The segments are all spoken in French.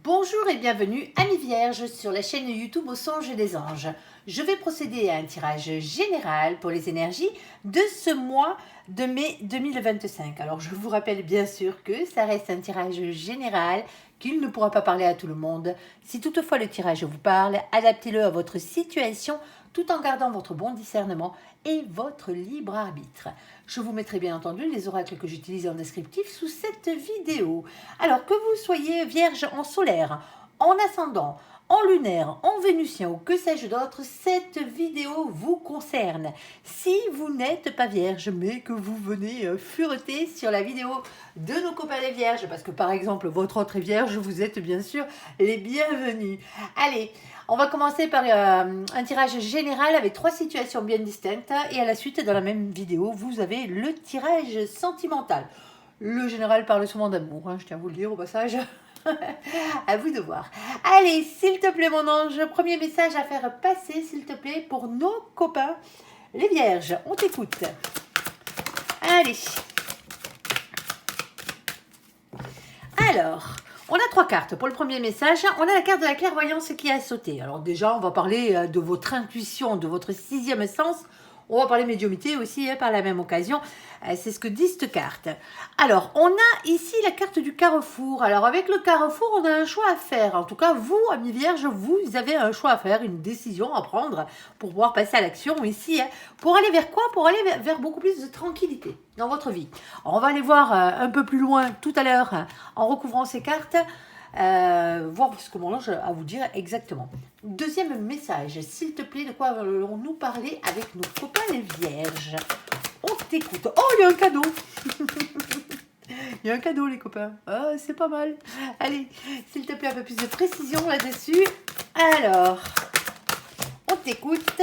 Bonjour et bienvenue, amis vierges, sur la chaîne YouTube Au Songe des Anges. Je vais procéder à un tirage général pour les énergies de ce mois de mai 2025. Alors je vous rappelle bien sûr que ça reste un tirage général, qu'il ne pourra pas parler à tout le monde. Si toutefois le tirage vous parle, adaptez-le à votre situation tout en gardant votre bon discernement et votre libre arbitre. Je vous mettrai bien entendu les oracles que j'utilise en descriptif sous cette vidéo. Alors que vous soyez vierge en solaire, en ascendant, en lunaire, en vénusien ou que sais-je d'autre, cette vidéo vous concerne. Si vous n'êtes pas vierge mais que vous venez fureter sur la vidéo de nos copains les vierges, parce que par exemple votre autre est vierge, vous êtes bien sûr les bienvenus. Allez, on va commencer par un tirage général avec 3 situations bien distinctes et à la suite, dans la même vidéo, vous avez le tirage sentimental. Le général parle souvent d'amour, je tiens à vous le dire au passage. À vous de voir. Allez, s'il te plaît mon ange, premier message à faire passer, s'il te plaît, pour nos copains, les vierges. On t'écoute. Allez. Alors, on a 3 cartes. Pour le premier message, on a la carte de la clairvoyance qui a sauté. Alors déjà, on va parler de votre intuition, de votre 6e sens. On va parler médiumnité aussi par la même occasion. C'est ce que dit cette carte. Alors, on a ici la carte du carrefour. Alors, avec le carrefour, on a un choix à faire. En tout cas, vous, amis vierges, vous avez un choix à faire, une décision à prendre pour pouvoir passer à l'action ici. Pour aller vers quoi? Pour aller vers beaucoup plus de tranquillité dans votre vie. Alors, on va aller voir un peu plus loin tout à l'heure en recouvrant ces cartes. Voir ce que mon ange a à vous dire exactement. Deuxième message, s'il te plaît, de quoi allons-nous parler avec nos copains les vierges? On t'écoute. Oh, il y a un cadeau. Il y a un cadeau, les copains. Oh, c'est pas mal. Allez, s'il te plaît, un peu plus de précision là-dessus. Alors, on t'écoute.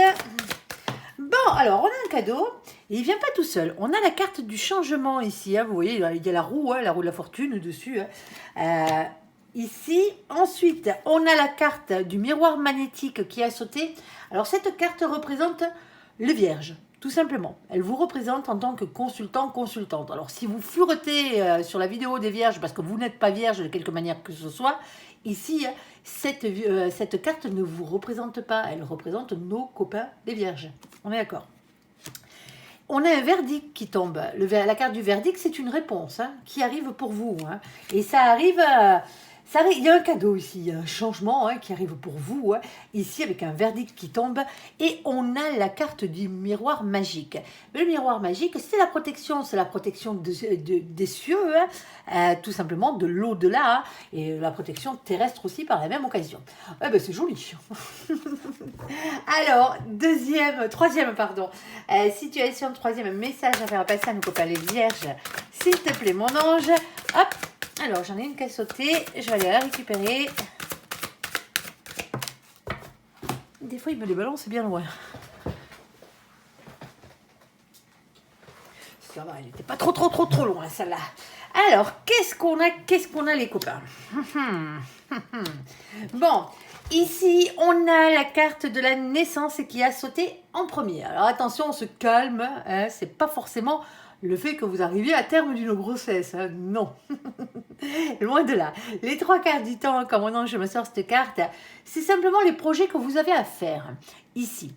Bon, alors, on a un cadeau. Et il ne vient pas tout seul. On a la carte du changement ici. Vous voyez, il y a la roue de la fortune dessus. Ici, ensuite, on a la carte du miroir magnétique qui a sauté. Alors, cette carte représente le vierge, tout simplement. Elle vous représente en tant que consultant, consultante. Alors, si vous furetez sur la vidéo des vierges, parce que vous n'êtes pas vierge de quelque manière que ce soit, ici, cette carte ne vous représente pas. Elle représente nos copains les vierges. On est d'accord? On a un verdict qui tombe. La carte du verdict, c'est une réponse qui arrive pour vous. Et ça arrive... il y a un cadeau ici, il y a un changement qui arrive pour vous, ici avec un verdict qui tombe, et on a la carte du miroir magique. Mais le miroir magique, c'est la protection des cieux, tout simplement de l'au-delà, et la protection terrestre aussi par la même occasion. C'est joli. Alors, troisième, situation, troisième message à faire passer à nos copains les vierges. S'il te plaît, mon ange, hop. Alors, j'en ai une qui a sauté. Je vais aller la récupérer. Des fois, il me les balance bien loin. Ça va, elle n'était pas trop loin, celle-là. Alors, qu'est-ce qu'on a, les copains? Bon, ici, on a la carte de la naissance qui a sauté en premier. Alors, attention, on se calme. C'est pas forcément... le fait que vous arriviez à terme d'une grossesse, non. Loin de là. Les 3 cartes du temps, comme mon ange me sort cette carte, c'est simplement les projets que vous avez à faire. Ici,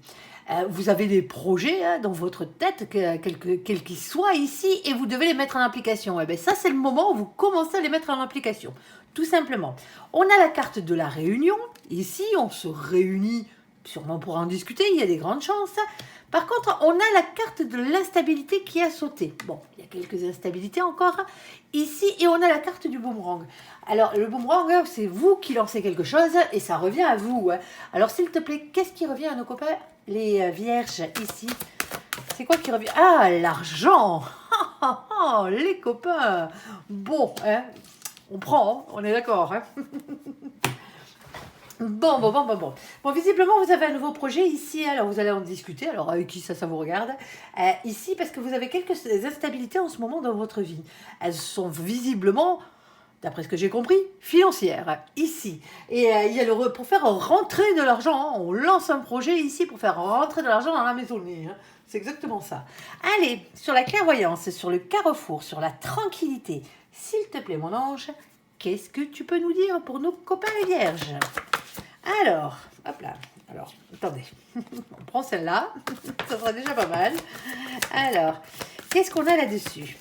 vous avez des projets dans votre tête, quels qu'ils soient ici, et vous devez les mettre en application. Et bien ça, c'est le moment où vous commencez à les mettre en application. Tout simplement. On a la carte de la réunion. Ici, on se réunit, sûrement pour en discuter, il y a des grandes chances. Par contre, on a la carte de l'instabilité qui a sauté. Bon, il y a quelques instabilités encore ici. Et on a la carte du boomerang. Alors, le boomerang, c'est vous qui lancez quelque chose et ça revient à vous. Alors, s'il te plaît, qu'est-ce qui revient à nos copains, les vierges, ici? C'est quoi qui revient? Ah, l'argent. Les copains. Bon, on prend, on est d'accord. Bon. Bon, visiblement, vous avez un nouveau projet ici. Alors, vous allez en discuter. Alors, avec qui ça vous regarde? Ici, parce que vous avez quelques instabilités en ce moment dans votre vie. Elles sont visiblement, d'après ce que j'ai compris, financières. Ici. Et il y a pour faire rentrer de l'argent. On lance un projet ici pour faire rentrer de l'argent dans la maisonnée. C'est exactement ça. Allez, sur la clairvoyance, sur le carrefour, sur la tranquillité. S'il te plaît, mon ange, qu'est-ce que tu peux nous dire pour nos copains les vierges? Alors, hop là. Alors, attendez. On prend celle-là. Ça sera déjà pas mal. Alors, qu'est-ce qu'on a là-dessus?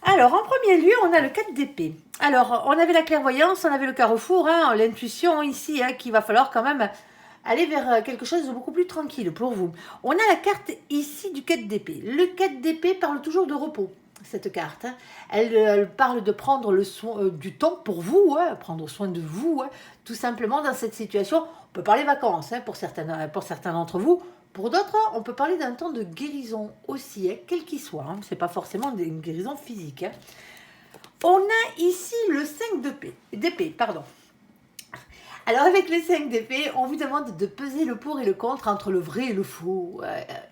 Alors, en premier lieu, on a le 4 d'épée. Alors, on avait la clairvoyance, on avait le carrefour, hein, l'intuition ici, hein, qu'il va falloir quand même aller vers quelque chose de beaucoup plus tranquille pour vous. On a la carte ici du 4 d'épée. Le 4 d'épée parle toujours de repos, cette carte. Hein. Elle parle de prendre le soin, du temps pour vous, hein, prendre soin de vous, hein, tout simplement dans cette situation. On peut parler vacances hein, pour certains d'entre vous. Pour d'autres, on peut parler d'un temps de guérison aussi, hein, quel qu'il soit. Hein. Ce n'est pas forcément une guérison physique. Hein. On a ici le 5 d'épée. Alors avec le 5 d'épée, on vous demande de peser le pour et le contre entre le vrai et le faux.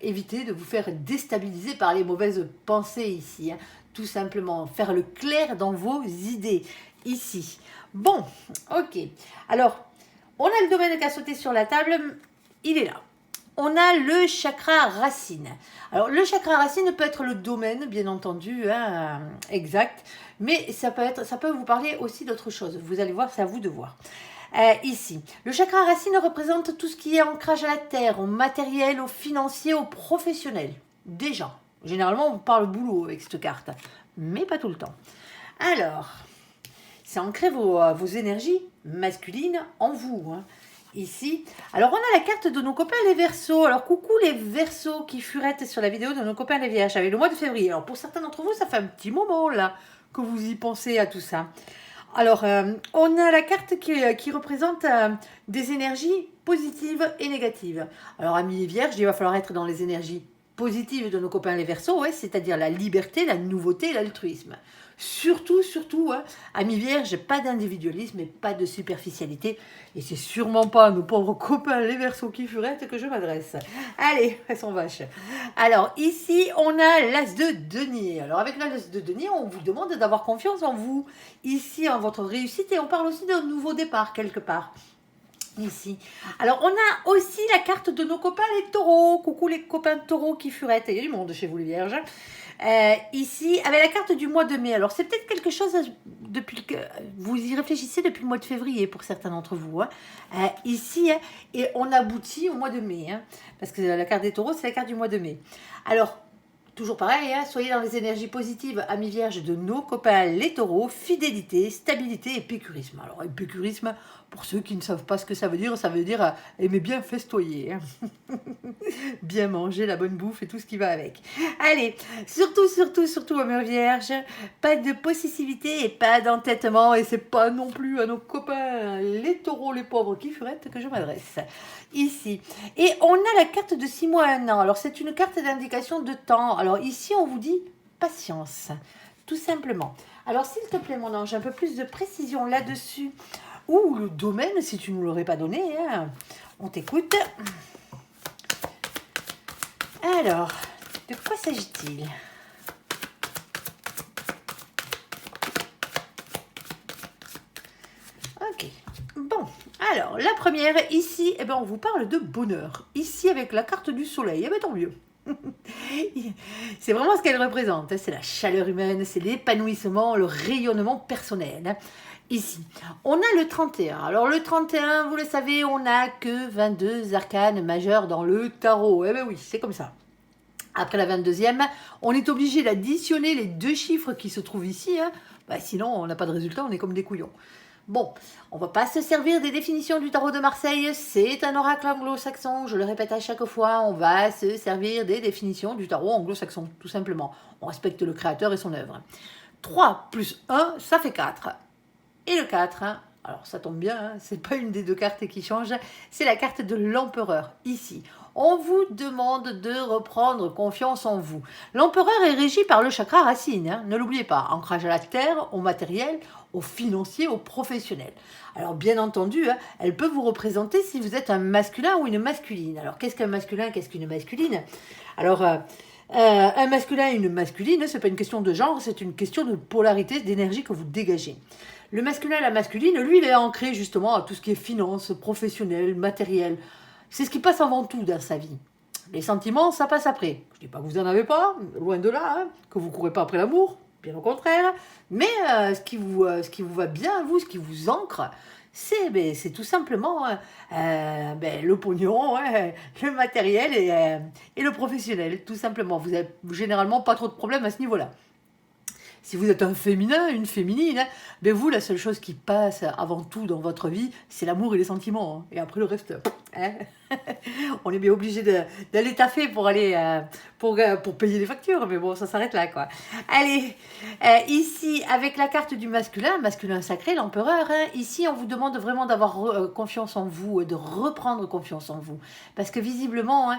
Évitez de vous faire déstabiliser par les mauvaises pensées ici. Hein. Tout simplement, faire le clair dans vos idées ici. Bon, ok. Alors, on a le domaine qui a sauté sur la table. Il est là. On a le chakra racine. Alors, le chakra racine peut être le domaine, bien entendu, hein, exact, mais ça peut vous parler aussi d'autre chose. Vous allez voir, c'est à vous de voir. Ici, le chakra racine représente tout ce qui est ancrage à la terre, au matériel, au financier, au professionnel. Déjà, généralement, on parle boulot avec cette carte, mais pas tout le temps. Alors, c'est ancrer vos énergies masculines en vous, hein. Ici. Alors, on a la carte de nos copains les Verseaux. Alors, coucou les Verseaux qui furettent sur la vidéo de nos copains les Vierges avec le mois de février. Alors, pour certains d'entre vous, ça fait un petit moment là que vous y pensez à tout ça. Alors, on a la carte qui représente des énergies positives et négatives. Alors, amis les Vierges, il va falloir être dans les énergies positives de nos copains les Verseaux, ouais, c'est-à-dire la liberté, la nouveauté, l'altruisme. Surtout, hein, amis vierges, pas d'individualisme et pas de superficialité. Et c'est sûrement pas à nos pauvres copains les Verseaux qui furettent que je m'adresse. Allez, elles sont vaches. Alors ici, on a l'as de denier. Alors avec l'as de denier, on vous demande d'avoir confiance en vous. Ici, en votre réussite, et on parle aussi d'un nouveau départ quelque part. Ici. Alors, on a aussi la carte de nos copains les taureaux. Coucou les copains taureaux qui furettent. Il y a du monde chez vous les vierges. Ici, avec la carte du mois de mai. Alors, c'est peut-être quelque chose depuis que vous y réfléchissez depuis le mois de février pour certains d'entre vous. Hein. Ici, hein, et on aboutit au mois de mai. Hein, parce que la carte des taureaux, c'est la carte du mois de mai. Alors, toujours pareil, hein, soyez dans les énergies positives, amis vierges de nos copains les taureaux, fidélité, stabilité, épicurisme. Alors, épicurisme, pour ceux qui ne savent pas ce que ça veut dire aimer bien festoyer. Hein. Bien manger, la bonne bouffe et tout ce qui va avec. Allez, surtout, amis vierges, pas de possessivité et pas d'entêtement, et c'est pas non plus à nos copains les taureaux, les pauvres qui furettent que je m'adresse. Ici. Et on a la carte de 6 mois à 1 an. Alors, c'est une carte d'indication de temps. Alors, ici, on vous dit patience, tout simplement. Alors, s'il te plaît, mon ange, un peu plus de précision là-dessus. Ou le domaine, si tu ne nous l'aurais pas donné. Hein. On t'écoute. Alors, de quoi s'agit-il? Ok. Bon, alors, la première, ici, eh ben, on vous parle de bonheur. Ici, avec la carte du soleil, eh ben, tant mieux. C'est vraiment ce qu'elle représente. C'est la chaleur humaine, c'est l'épanouissement, le rayonnement personnel. Ici, on a le 31. Alors, le 31, vous le savez, on n'a que 22 arcanes majeures dans le tarot. Eh ben oui, c'est comme ça. Après la 22e, on est obligé d'additionner les 2 chiffres qui se trouvent ici. Hein. Bah, sinon, on n'a pas de résultat, on est comme des couillons. Bon, on ne va pas se servir des définitions du tarot de Marseille, c'est un oracle anglo-saxon, je le répète à chaque fois, on va se servir des définitions du tarot anglo-saxon, tout simplement. On respecte le créateur et son œuvre. 3 plus 1, ça fait 4. Et le 4, hein, alors ça tombe bien, hein, c'est pas une des 2 cartes qui change, c'est la carte de l'empereur, ici. On vous demande de reprendre confiance en vous. L'empereur est régi par le chakra racine, hein, ne l'oubliez pas, ancrage à la terre, au matériel, au financier, au professionnel. Alors bien entendu, hein, elle peut vous représenter si vous êtes un masculin ou une masculine. Alors qu'est-ce qu'un masculin, qu'est-ce qu'une masculine? Alors un masculin et une masculine, ce n'est pas une question de genre, c'est une question de polarité, d'énergie que vous dégagez. Le masculin et la masculine, lui, il est ancré justement à tout ce qui est finance, professionnel, matériel. C'est ce qui passe avant tout dans sa vie. Les sentiments, ça passe après. Je ne dis pas que vous n'en avez pas, loin de là, hein, que vous ne courez pas après l'amour. bien au contraire. Mais ce qui vous va bien à vous, ce qui vous ancre, c'est tout simplement le pognon, ouais, le matériel et le professionnel, tout simplement. Vous n'avez généralement pas trop de problèmes à ce niveau-là. Si vous êtes un féminin, une féminine, ben vous, la seule chose qui passe avant tout dans votre vie, c'est l'amour et les sentiments. Hein. Et après le reste, hein. On est bien obligé d'aller taffer pour aller pour payer les factures, mais bon, ça s'arrête là, quoi. Allez, ici, avec la carte du masculin sacré, l'empereur, hein, ici, on vous demande vraiment d'avoir confiance en vous et de reprendre confiance en vous. Parce que visiblement, hein,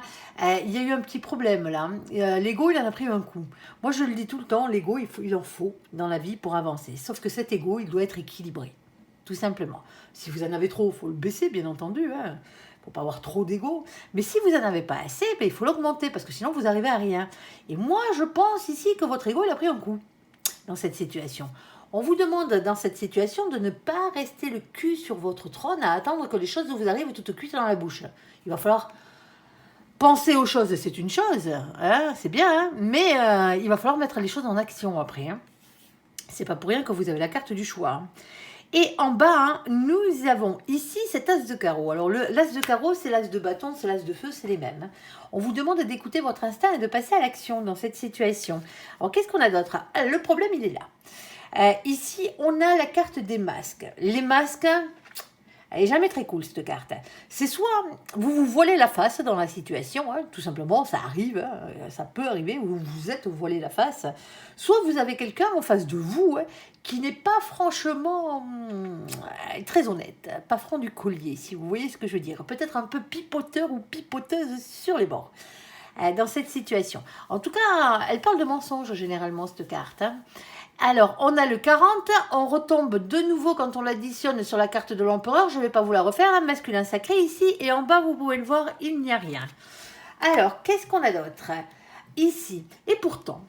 il y a eu un petit problème là. L'ego, il en a pris un coup. Moi, je le dis tout le temps, l'ego, il en faut dans la vie pour avancer. Sauf que cet ego, il doit être équilibré, tout simplement. Si vous en avez trop, il faut le baisser, bien entendu, hein. Faut pas avoir trop d'ego. Mais si vous en avez pas assez, ben, il faut l'augmenter, parce que sinon, vous arrivez à rien. Et moi, je pense ici que votre ego, il a pris un coup dans cette situation. On vous demande dans cette situation de ne pas rester le cul sur votre trône à attendre que les choses vous arrivent toutes cuites dans la bouche. Il va falloir penser aux choses, c'est une chose, hein, c'est bien, hein, mais il va falloir mettre les choses en action après. Hein. C'est pas pour rien que vous avez la carte du choix. Hein. Et en bas, hein, nous avons ici cet as de carreau. Alors l'as de carreau, c'est l'as de bâton, c'est l'as de feu, c'est les mêmes. Hein. On vous demande d'écouter votre instinct et de passer à l'action dans cette situation. Alors qu'est-ce qu'on a d'autre? Le problème, il est là. Ici, on a la carte des masques. Les masques... Elle n'est jamais très cool, cette carte. C'est soit vous vous voilez la face dans la situation, hein, tout simplement, ça arrive, hein, ça peut arriver, vous vous êtes voilé la face, soit vous avez quelqu'un en face de vous hein, qui n'est pas franchement très honnête, pas franc du collier, si vous voyez ce que je veux dire. Peut-être un peu pipoteur ou pipoteuse sur les bords dans cette situation. En tout cas, elle parle de mensonges généralement, cette carte. Hein. Alors, on a le 40, on retombe de nouveau quand on l'additionne sur la carte de l'empereur. Je ne vais pas vous la refaire, un masculin sacré ici. Et en bas, vous pouvez le voir, il n'y a rien. Alors, qu'est-ce qu'on a d'autre ici? Et pourtant,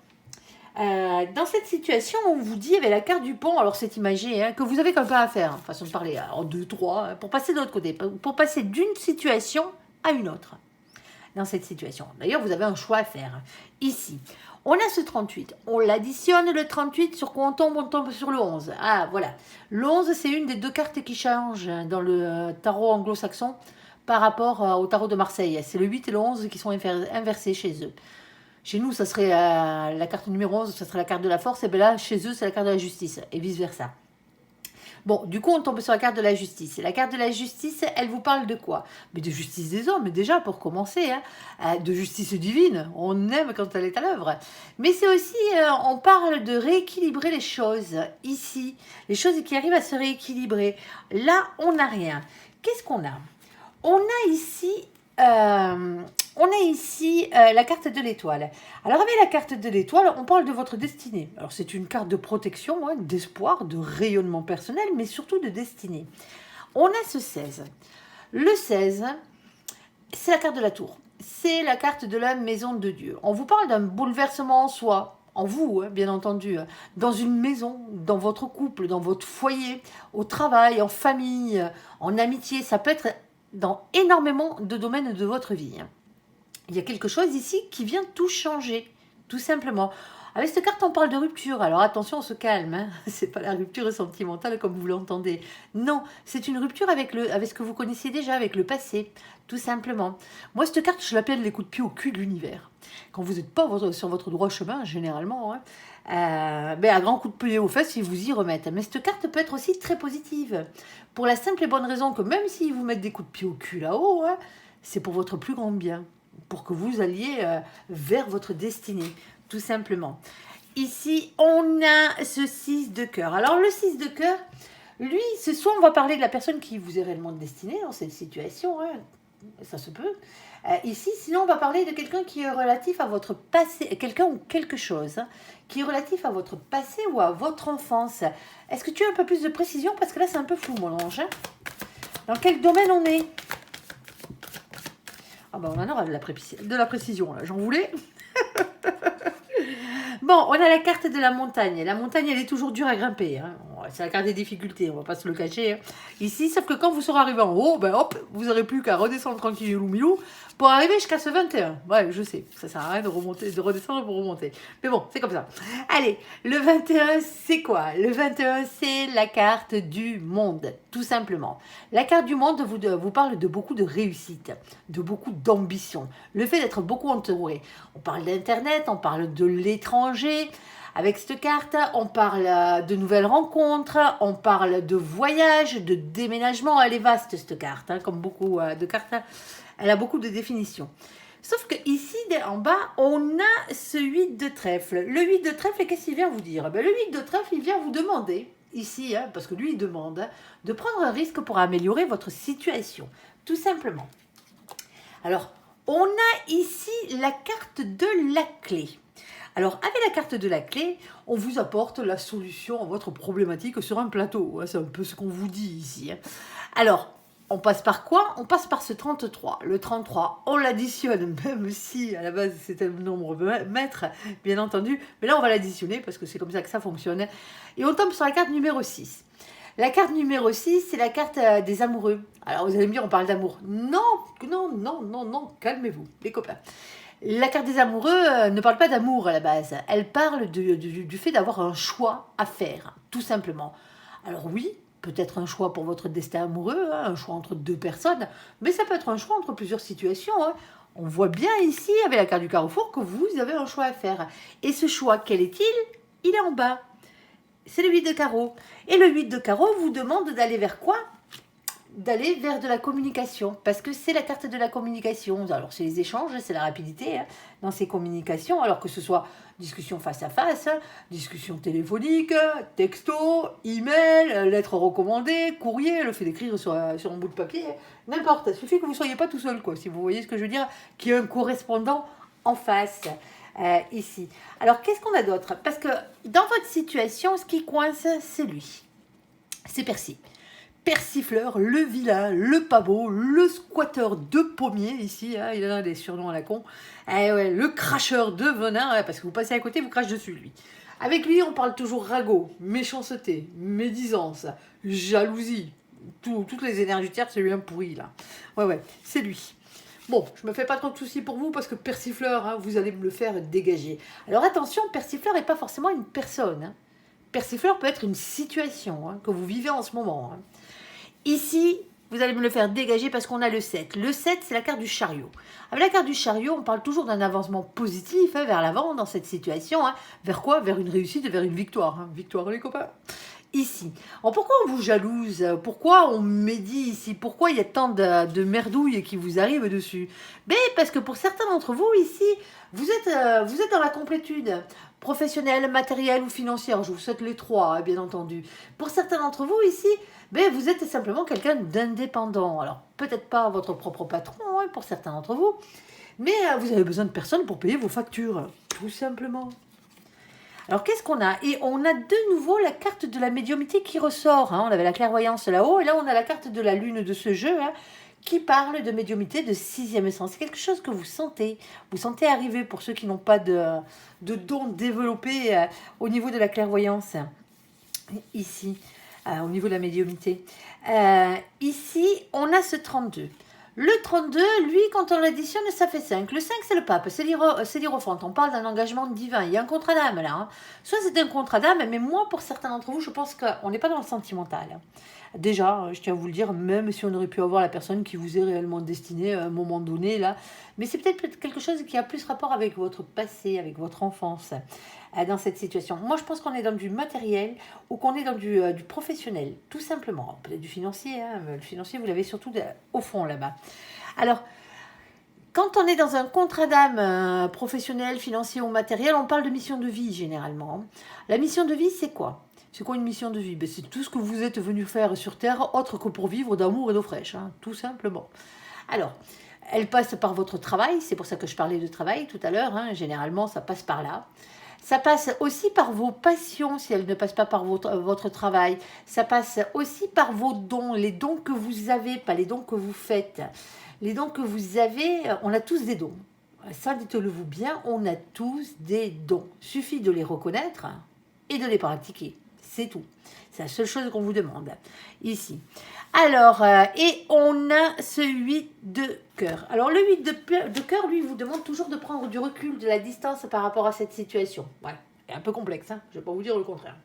dans cette situation, on vous dit, avec la carte du pont, alors c'est imagé, hein, que vous avez qu'un pas à faire, hein, façon de parler, en 2, 3, pour passer de l'autre côté, pour passer d'une situation à une autre. Dans cette situation. D'ailleurs, vous avez un choix à faire. Ici, on a ce 38. On l'additionne, le 38. Sur quoi on tombe sur le 11. Ah, voilà. Le 11, c'est une des deux cartes qui changent dans le tarot anglo-saxon par rapport au tarot de Marseille. C'est le 8 et le 11 qui sont inversés chez eux. Chez nous, ça serait la carte numéro 11, ça serait la carte de la force. Et bien là, chez eux, c'est la carte de la justice. Et vice-versa. Bon, du coup, on tombe sur la carte de la justice. Et la carte de la justice, elle vous parle de quoi? Mais de justice des hommes, déjà, pour commencer. Hein, de justice divine. On aime quand elle est à l'œuvre. Mais c'est aussi, on parle de rééquilibrer les choses. Ici, les choses qui arrivent à se rééquilibrer. Là, on n'a rien. Qu'est-ce qu'on a? On a ici... la carte de l'étoile. Alors avec la carte de l'étoile, on parle de votre destinée. Alors c'est une carte de protection, hein, d'espoir, de rayonnement personnel, mais surtout de destinée. On a ce 16. Le 16, c'est la carte de la tour. C'est la carte de la maison de Dieu. On vous parle d'un bouleversement en soi, en vous, hein, bien entendu, dans une maison, dans votre couple, dans votre foyer, au travail, en famille, en amitié. Ça peut être dans énormément de domaines de votre vie. Il y a quelque chose ici qui vient tout changer, tout simplement. Avec cette carte, on parle de rupture. Alors attention, on se calme. Hein. C'est pas la rupture sentimentale comme vous l'entendez. Non, c'est une rupture avec ce que vous connaissiez déjà, avec le passé, tout simplement. Moi, cette carte, je l'appelle les coups de pied au cul de l'univers. Quand vous n'êtes pas sur votre droit chemin, généralement, hein, un grand coup de pied aux fesses, ils vous y remettent. Mais cette carte peut être aussi très positive. Pour la simple et bonne raison que même s'ils vous mettent des coups de pied au cul là-haut, hein, c'est pour votre plus grand bien. Pour que vous alliez vers votre destinée, tout simplement. Ici, on a ce 6 de cœur. Alors, le 6 de cœur, lui, c'est soit on va parler de la personne qui vous est réellement destinée dans cette situation, hein, ça se peut. Ici, sinon, on va parler de quelqu'un qui est relatif à votre passé, quelqu'un ou quelque chose, hein, qui est relatif à votre passé ou à votre enfance. Est-ce que tu as un peu plus de précision? Parce que là, c'est un peu flou, mon ange. Hein. Dans quel domaine on est? Ah ben on en aura de la précision, là, j'en voulais. Bon, on a la carte de la montagne. La montagne, elle est toujours dure à grimper. Hein. c'est la carte des difficultés, on va pas se le cacher. Hein. Ici, sauf que quand vous serez arrivé en haut, ben hop, vous n'aurez plus qu'à redescendre tranquillou milou pour arriver jusqu'à ce 21. Ouais, je sais, ça sert à rien de remonter, de redescendre pour remonter. Mais bon, c'est comme ça. Allez, le 21, c'est quoi? Le 21, c'est la carte du monde, tout simplement. La carte du monde vous parle de beaucoup de réussite, de beaucoup d'ambition, le fait d'être beaucoup entouré. On parle d'Internet, on parle de l'étranger. Avec cette carte, on parle de nouvelles rencontres, on parle de voyages, de déménagement. Elle est vaste, cette carte, hein, comme beaucoup de cartes. Elle a beaucoup de définitions. Sauf que ici, en bas, on a ce 8 de trèfle. Le 8 de trèfle, qu'est-ce qu'il vient vous dire? Ben, le 8 de trèfle, il vient vous demander, ici, hein, parce que lui, il demande, hein, de prendre un risque pour améliorer votre situation. Tout simplement. Alors, on a ici la carte de la clé. Alors, avec la carte de la clé, on vous apporte la solution à votre problématique sur un plateau. C'est un peu ce qu'on vous dit ici. Alors, on passe par quoi? On passe par ce 33. Le 33, on l'additionne, même si à la base c'est un nombre mètre, bien entendu. Mais là, on va l'additionner parce que c'est comme ça que ça fonctionne. Et on tombe sur la carte numéro 6. La carte numéro 6, c'est la carte des amoureux. Alors, vous allez me dire, on parle d'amour. Non, non, non, non, non, calmez-vous, les copains. La carte des amoureux ne parle pas d'amour à la base. Elle parle du fait d'avoir un choix à faire, tout simplement. Alors oui, peut-être un choix pour votre destin amoureux, hein, un choix entre deux personnes, mais ça peut être un choix entre plusieurs situations. Hein. On voit bien ici, avec la carte du carrefour, que vous avez un choix à faire. Et ce choix, quel est-il? Il est en bas. C'est le 8 de carreau. Et le 8 de carreau vous demande d'aller vers quoi? D'aller vers de la communication, parce que c'est la carte de la communication. Alors c'est les échanges, c'est la rapidité hein, dans ces communications, alors que ce soit discussion face à face, discussion téléphonique, texto, email, lettre recommandée, courrier, le fait d'écrire sur un bout de papier, n'importe, il suffit que vous ne soyez pas tout seul, quoi, si vous voyez ce que je veux dire, qu'il y ait un correspondant en face. Ici. Alors qu'est-ce qu'on a d'autre? Parce que dans votre situation, ce qui coince, c'est lui. C'est Percy. Persifleur, le vilain, le pavot, le squatteur de pommier, ici, hein, il a des surnoms à la con, ouais, le cracheur de venin, ouais, parce que vous passez à côté, vous crachez dessus, lui. Avec lui, on parle toujours ragot, méchanceté, médisance, jalousie, toutes les énergies tierces, c'est lui un pourri, là. Ouais, c'est lui. Bon, je me fais pas trop de soucis pour vous, parce que persifleur, hein, vous allez me le faire dégager. Alors attention, persifleur n'est pas forcément une personne, hein. Persifleur peut être une situation hein, que vous vivez en ce moment. Hein. Ici, vous allez me le faire dégager parce qu'on a le 7. Le 7, c'est la carte du chariot. Avec la carte du chariot, on parle toujours d'un avancement positif hein, vers l'avant dans cette situation. Hein. Vers quoi? Vers une réussite et vers une victoire. Hein. Victoire, les copains. Ici. Alors pourquoi on vous jalouse? Pourquoi on médit ici? Pourquoi il y a tant de merdouilles qui vous arrivent dessus? Mais parce que pour certains d'entre vous ici, vous êtes dans la complétude professionnelle, matérielle ou financière. Je vous souhaite les trois, hein, bien entendu. Pour certains d'entre vous ici, vous êtes simplement quelqu'un d'indépendant. Alors peut-être pas votre propre patron hein, pour certains d'entre vous, mais vous avez besoin de personne pour payer vos factures, tout simplement. Alors, qu'est-ce qu'on a? Et on a de nouveau la carte de la médiumnité qui ressort. Hein. On avait la clairvoyance là-haut, et là, on a la carte de la lune de ce jeu, hein, qui parle de médiumnité de sixième sens. C'est quelque chose que vous sentez. Vous sentez arriver pour ceux qui n'ont pas de don développé au niveau de la clairvoyance. Ici, au niveau de la médiumnité. Ici, on a ce 32. Le 32, lui, quand on l'additionne, ça fait 5. Le 5, c'est le pape, c'est l'hiérophante. On parle d'un engagement divin. Il y a un contrat d'âme, là. Hein. Soit c'est un contrat d'âme, mais moi, pour certains d'entre vous, je pense qu'on n'est pas dans le sentimental. Déjà, je tiens à vous le dire, même si on aurait pu avoir la personne qui vous est réellement destinée à un moment donné, là. Mais c'est peut-être quelque chose qui a plus rapport avec votre passé, avec votre enfance, dans cette situation. Moi, je pense qu'on est dans du matériel ou qu'on est dans du professionnel, tout simplement. Peut-être du financier, hein, mais le financier, vous l'avez surtout au fond, là-bas. Alors, quand on est dans un contrat d'âme professionnel, financier ou matériel, on parle de mission de vie, généralement. La mission de vie, c'est quoi? C'est quoi une mission de vie? C'est tout ce que vous êtes venu faire sur Terre, autre que pour vivre d'amour et d'eau fraîche, hein, tout simplement. Alors, elle passe par votre travail, c'est pour ça que je parlais de travail tout à l'heure, hein, généralement ça passe par là. Ça passe aussi par vos passions, si elles ne passent pas par votre travail. Ça passe aussi par vos dons, les dons que vous avez, pas les dons que vous faites. Les dons que vous avez, on a tous des dons. Ça, dites-le-vous bien, on a tous des dons. Suffit de les reconnaître et de les pratiquer. c'est tout. C'est la seule chose qu'on vous demande, ici. Alors, et on a ce 8 de cœur. Alors, le 8 de cœur, lui, vous demande toujours de prendre du recul, de la distance par rapport à cette situation. Voilà, c'est un peu complexe, hein, je ne vais pas vous dire le contraire.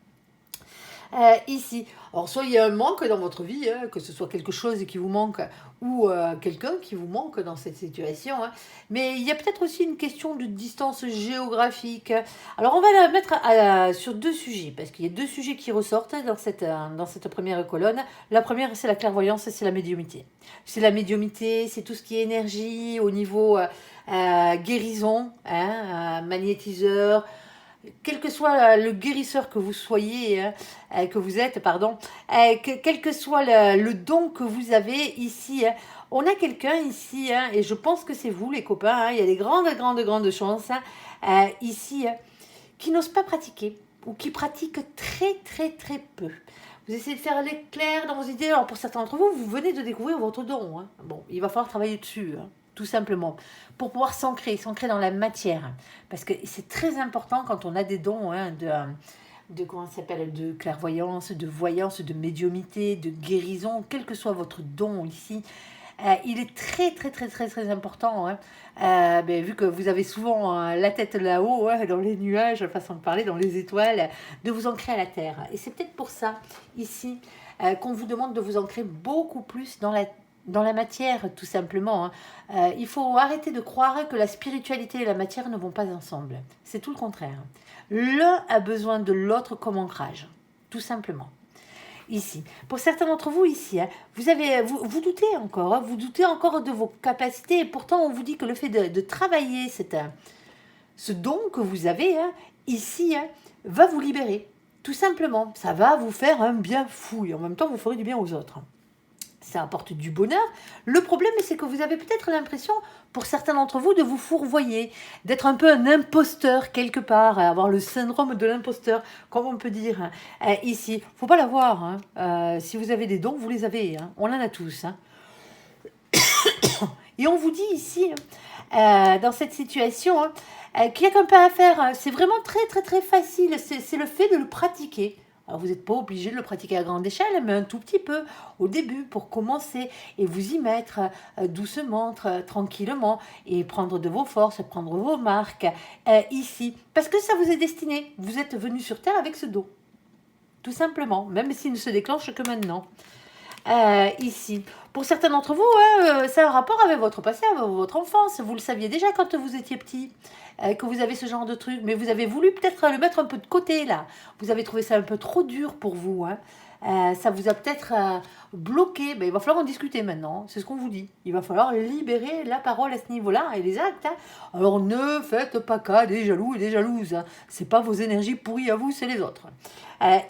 Ici. Alors, soit il y a un manque dans votre vie, hein, que ce soit quelque chose qui vous manque ou quelqu'un qui vous manque dans cette situation. Hein. Mais il y a peut-être aussi une question de distance géographique. Alors, on va la mettre sur deux sujets, parce qu'il y a deux sujets qui ressortent dans cette première colonne. La première, c'est la clairvoyance, c'est la médiumnité. C'est la médiumnité, c'est tout ce qui est énergie au niveau guérison, hein, magnétiseur, quel que soit le guérisseur que vous soyez, que vous êtes, pardon, quel que soit le don que vous avez ici, on a quelqu'un ici, et je pense que c'est vous les copains, il y a des grandes chances ici, qui n'osent pas pratiquer, ou qui pratiquent très peu. Vous essayez de faire l'éclair dans vos idées. Alors pour certains d'entre vous, vous venez de découvrir votre don. Hein. Bon, il va falloir travailler dessus, hein, tout simplement, pour pouvoir s'ancrer dans la matière. Parce que c'est très important quand on a des dons hein, comment ça s'appelle, de clairvoyance, de voyance, de médiumnité, de guérison, quel que soit votre don ici. Il est très important, hein, vu que vous avez souvent la tête là-haut, hein, dans les nuages, façon de parler, dans les étoiles, de vous ancrer à la terre. Et c'est peut-être pour ça, ici, qu'on vous demande de vous ancrer beaucoup plus dans la matière, tout simplement. Hein. Il faut arrêter de croire que la spiritualité et la matière ne vont pas ensemble. C'est tout le contraire. L'un a besoin de l'autre comme ancrage, tout simplement. Ici. Pour certains d'entre vous ici, hein, vous doutez encore, hein, vous doutez encore de vos capacités, et pourtant on vous dit que le fait de travailler ce don que vous avez hein, ici hein, va vous libérer, tout simplement. Ça va vous faire un bien fou, et en même temps vous ferez du bien aux autres. Ça apporte du bonheur. Le problème, c'est que vous avez peut-être l'impression, pour certains d'entre vous, de vous fourvoyer, d'être un peu un imposteur quelque part, avoir le syndrome de l'imposteur, comme on peut dire ici. Il ne faut pas l'avoir. Hein. Si vous avez des dons, vous les avez. Hein. On en a tous. Hein. Et on vous dit ici, dans cette situation, qu'il n'y a qu'un pas à faire. C'est vraiment très facile. C'est le fait de le pratiquer. Alors, vous n'êtes pas obligé de le pratiquer à grande échelle, mais un tout petit peu au début pour commencer et vous y mettre doucement, tranquillement et prendre de vos forces, prendre vos marques ici. Parce que ça vous est destiné. Vous êtes venu sur Terre avec ce don. Tout simplement, même s'il ne se déclenche que maintenant. Ici. Pour certains d'entre vous, c'est un rapport avec votre passé, avec votre enfance. Vous le saviez déjà quand vous étiez petit, que vous avez ce genre de truc, mais vous avez voulu peut-être le mettre un peu de côté là. Vous avez trouvé ça un peu trop dur pour vous. Hein. Ça vous a peut-être bloqué. Ben, il va falloir en discuter maintenant. C'est ce qu'on vous dit. Il va falloir libérer la parole à ce niveau-là et les actes. Hein. Alors ne faites pas cas des jaloux et des jalouses. Hein. C'est pas vos énergies pourries à vous, c'est les autres.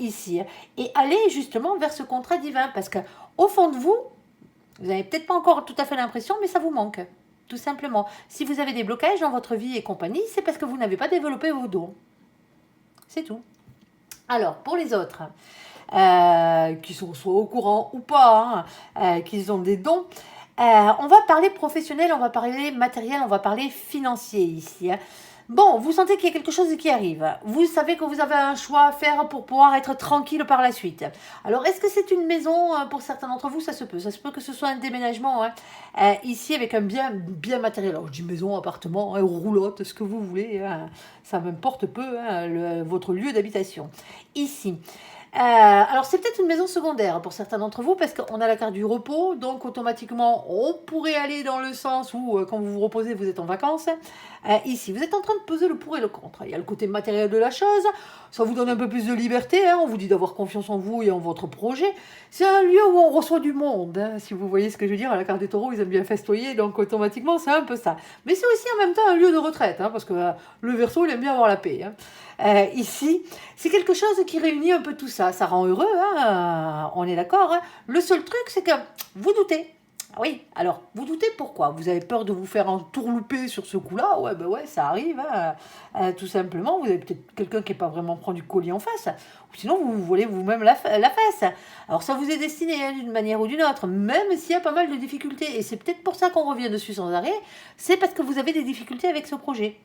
Ici. Et allez justement vers ce contrat divin parce que au fond de vous, vous n'avez peut-être pas encore tout à fait l'impression, mais ça vous manque. Tout simplement. Si vous avez des blocages dans votre vie et compagnie, c'est parce que vous n'avez pas développé vos dons. C'est tout. Alors, pour les autres, qui sont soit au courant ou pas, qu'ils ont des dons, on va parler professionnel, on va parler matériel, on va parler financier ici. Hein. Bon, vous sentez qu'il y a quelque chose qui arrive. Vous savez que vous avez un choix à faire pour pouvoir être tranquille par la suite. Alors, est-ce que c'est une maison pour certains d'entre vous? Ça se peut. Ça se peut que ce soit un déménagement hein, ici avec un bien matériel. Alors, je dis maison, appartement, hein, roulotte, ce que vous voulez. Hein, ça m'importe peu, hein, votre lieu d'habitation. Ici. Alors c'est peut-être une maison secondaire pour certains d'entre vous parce qu'on a la carte du repos, donc automatiquement on pourrait aller dans le sens où quand vous vous reposez vous êtes en vacances. Ici vous êtes en train de peser le pour et le contre. Il y a le côté matériel de la chose, ça vous donne un peu plus de liberté, hein, on vous dit d'avoir confiance en vous et en votre projet. C'est un lieu où on reçoit du monde, hein, si vous voyez ce que je veux dire. À la carte des taureaux ils aiment bien festoyer, donc automatiquement c'est un peu ça. Mais c'est aussi en même temps un lieu de retraite, hein, parce que le Verseau il aime bien avoir la paix. Hein. Ici, c'est quelque chose qui réunit un peu tout ça. Ça rend heureux, hein, on est d'accord. Hein. Le seul truc, c'est que vous doutez. Oui, alors, vous doutez pourquoi? Vous avez peur de vous faire entourlouper sur ce coup-là? Ouais, ben ouais, ça arrive, hein. Tout simplement. Vous avez peut-être quelqu'un qui n'est pas vraiment prend du colis en face. Ou sinon, vous volez vous-même la fesse. Alors, ça vous est destiné hein, d'une manière ou d'une autre, même s'il y a pas mal de difficultés. Et c'est peut-être pour ça qu'on revient dessus sans arrêt. C'est parce que vous avez des difficultés avec ce projet.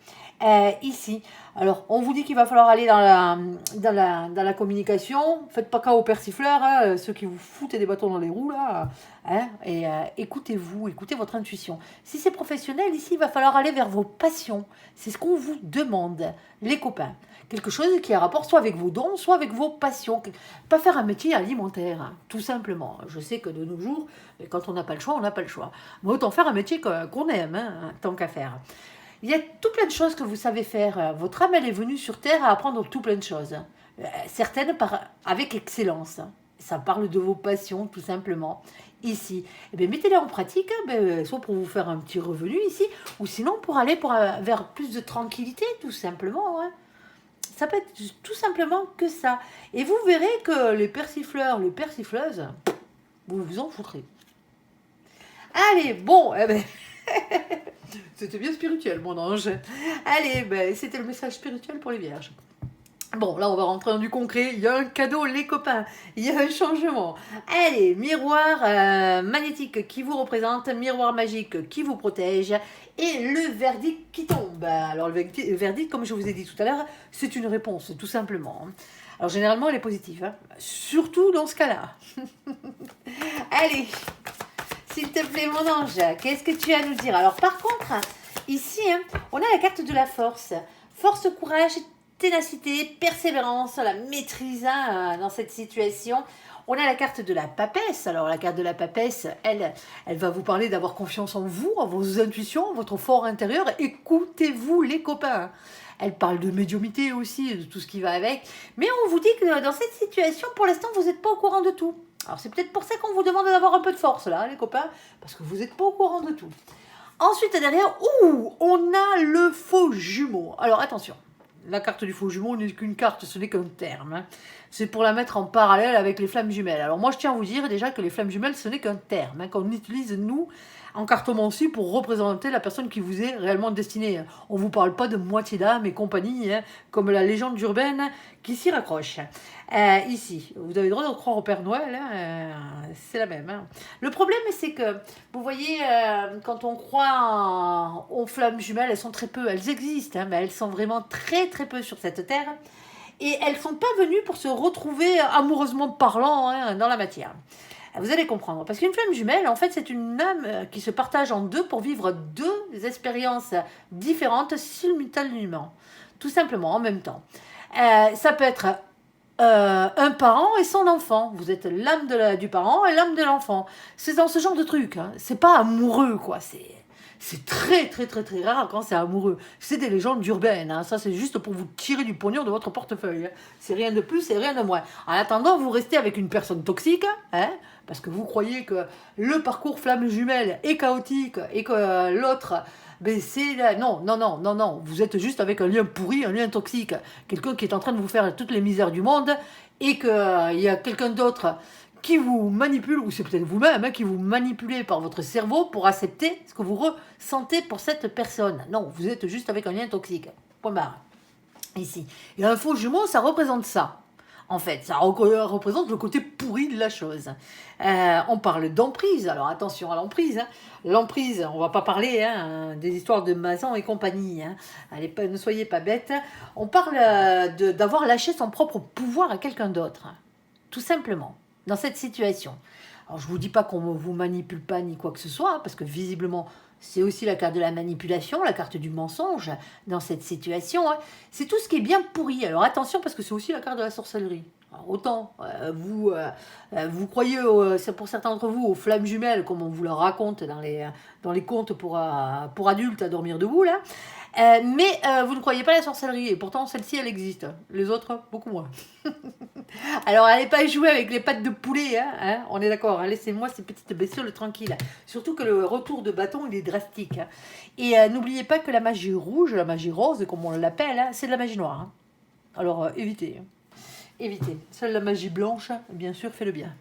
Ici. Alors, on vous dit qu'il va falloir aller dans la communication. Faites pas cas aux persifleurs, hein, ceux qui vous foutent des bâtons dans les roues, là. Hein, et écoutez-vous, écoutez votre intuition. Si c'est professionnel, ici, il va falloir aller vers vos passions. C'est ce qu'on vous demande, les copains. Quelque chose qui a rapport soit avec vos dons, soit avec vos passions. Pas faire un métier alimentaire, hein, tout simplement. Je sais que de nos jours, quand on n'a pas le choix, on n'a pas le choix. Mais autant faire un métier qu'on aime, hein, tant qu'à faire. Il y a tout plein de choses que vous savez faire. Votre âme, elle est venue sur Terre à apprendre tout plein de choses. Certaines avec excellence. Ça parle de vos passions, tout simplement. Ici, eh bien, mettez-les en pratique, hein, soit pour vous faire un petit revenu ici, ou sinon pour aller vers plus de tranquillité, tout simplement. Hein. Ça peut être tout simplement que ça. Et vous verrez que les persifleurs, les persifleuses, vous vous en foutrez. Allez, bon, eh ben... C'était bien spirituel, mon ange. Allez, ben, c'était le message spirituel pour les vierges. Bon, là, on va rentrer dans du concret. Il y a un cadeau, les copains. Il y a un changement. Allez, miroir magnétique qui vous représente, miroir magique qui vous protège et le verdict qui tombe. Alors, le verdict, comme je vous ai dit tout à l'heure, c'est une réponse, tout simplement. Alors, généralement, elle est positive. Hein. Surtout dans ce cas-là. Allez, s'il te plaît, mon ange, qu'est-ce que tu as à nous dire? Alors, par contre, ici, hein, on a la carte de la force. Force, courage, ténacité, persévérance, la maîtrise hein, dans cette situation. On a la carte de la papesse. Alors, la carte de la papesse, elle va vous parler d'avoir confiance en vous, en vos intuitions, votre fort intérieur. Écoutez-vous, les copains. Elle parle de médiumnité aussi, de tout ce qui va avec. Mais on vous dit que dans cette situation, pour l'instant, vous n'êtes pas au courant de tout. Alors, c'est peut-être pour ça qu'on vous demande d'avoir un peu de force, là, les copains, parce que vous n'êtes pas au courant de tout. Ensuite, derrière, on a le faux jumeau. Alors, attention, la carte du faux jumeau n'est qu'une carte, ce n'est qu'un terme. Hein. C'est pour la mettre en parallèle avec les flammes jumelles. Alors, moi, je tiens à vous dire déjà que les flammes jumelles, ce n'est qu'un terme, hein, qu'on utilise, nous, en cartomancie pour représenter la personne qui vous est réellement destinée. On ne vous parle pas de moitié d'âme et compagnie, hein, comme la légende urbaine qui s'y raccroche. Ici, vous avez le droit de croire au Père Noël, hein, c'est la même. Hein. Le problème, c'est que, vous voyez, quand on croit aux flammes jumelles, elles sont très peu, elles existent, hein, mais elles sont vraiment très très peu sur cette terre. Et elles ne sont pas venues pour se retrouver amoureusement parlant hein, dans la matière. Vous allez comprendre. Parce qu'une flamme jumelle, en fait, c'est une âme qui se partage en deux pour vivre deux expériences différentes simultanément. Tout simplement, en même temps. Ça peut être un parent et son enfant. Vous êtes l'âme du parent et l'âme de l'enfant. C'est dans ce genre de truc. Hein. C'est pas amoureux, quoi. C'est très, très, très, très rare quand c'est amoureux. C'est des légendes urbaines. Hein. Ça, c'est juste pour vous tirer du pognon de votre portefeuille. Hein. C'est rien de plus, c'est rien de moins. En attendant, vous restez avec une personne toxique, hein, parce que vous croyez que le parcours flamme jumelle est chaotique et que l'autre... Ben c'est non, non, non, non, non. Vous êtes juste avec un lien pourri, un lien toxique. Quelqu'un qui est en train de vous faire toutes les misères du monde et qu'il y a quelqu'un d'autre qui vous manipule, ou c'est peut-être vous-même, hein, qui vous manipulez par votre cerveau pour accepter ce que vous ressentez pour cette personne. Non, vous êtes juste avec un lien toxique. Point barre. Ici. Et un faux jumeau, ça représente ça. En fait, ça représente le côté pourri de la chose. On parle d'emprise. Alors attention à l'emprise. Hein. L'emprise, on ne va pas parler hein, des histoires de Mazan et compagnie. Hein. Allez, ne soyez pas bêtes. On parle d'avoir lâché son propre pouvoir à quelqu'un d'autre. Tout simplement, dans cette situation. Alors je ne vous dis pas qu'on ne vous manipule pas ni quoi que ce soit, parce que visiblement, c'est aussi la carte de la manipulation, la carte du mensonge dans cette situation. Hein. C'est tout ce qui est bien pourri. Alors attention, parce que c'est aussi la carte de la sorcellerie. Alors, autant vous croyez, pour certains d'entre vous, aux flammes jumelles, comme on vous le raconte dans les contes pour adultes à dormir debout, là. Mais vous ne croyez pas à la sorcellerie, et pourtant celle-ci, elle existe. Les autres, beaucoup moins. Alors, allez pas jouer avec les pattes de poulet, hein, on est d'accord, hein, laissez-moi ces petites bestioles tranquilles. Surtout que le retour de bâton, il est drastique. Hein. Et n'oubliez pas que la magie rouge, la magie rose, comme on l'appelle, hein, c'est de la magie noire. Hein. Alors, évitez. Hein. Évitez. Seule la magie blanche, bien sûr, fait le bien.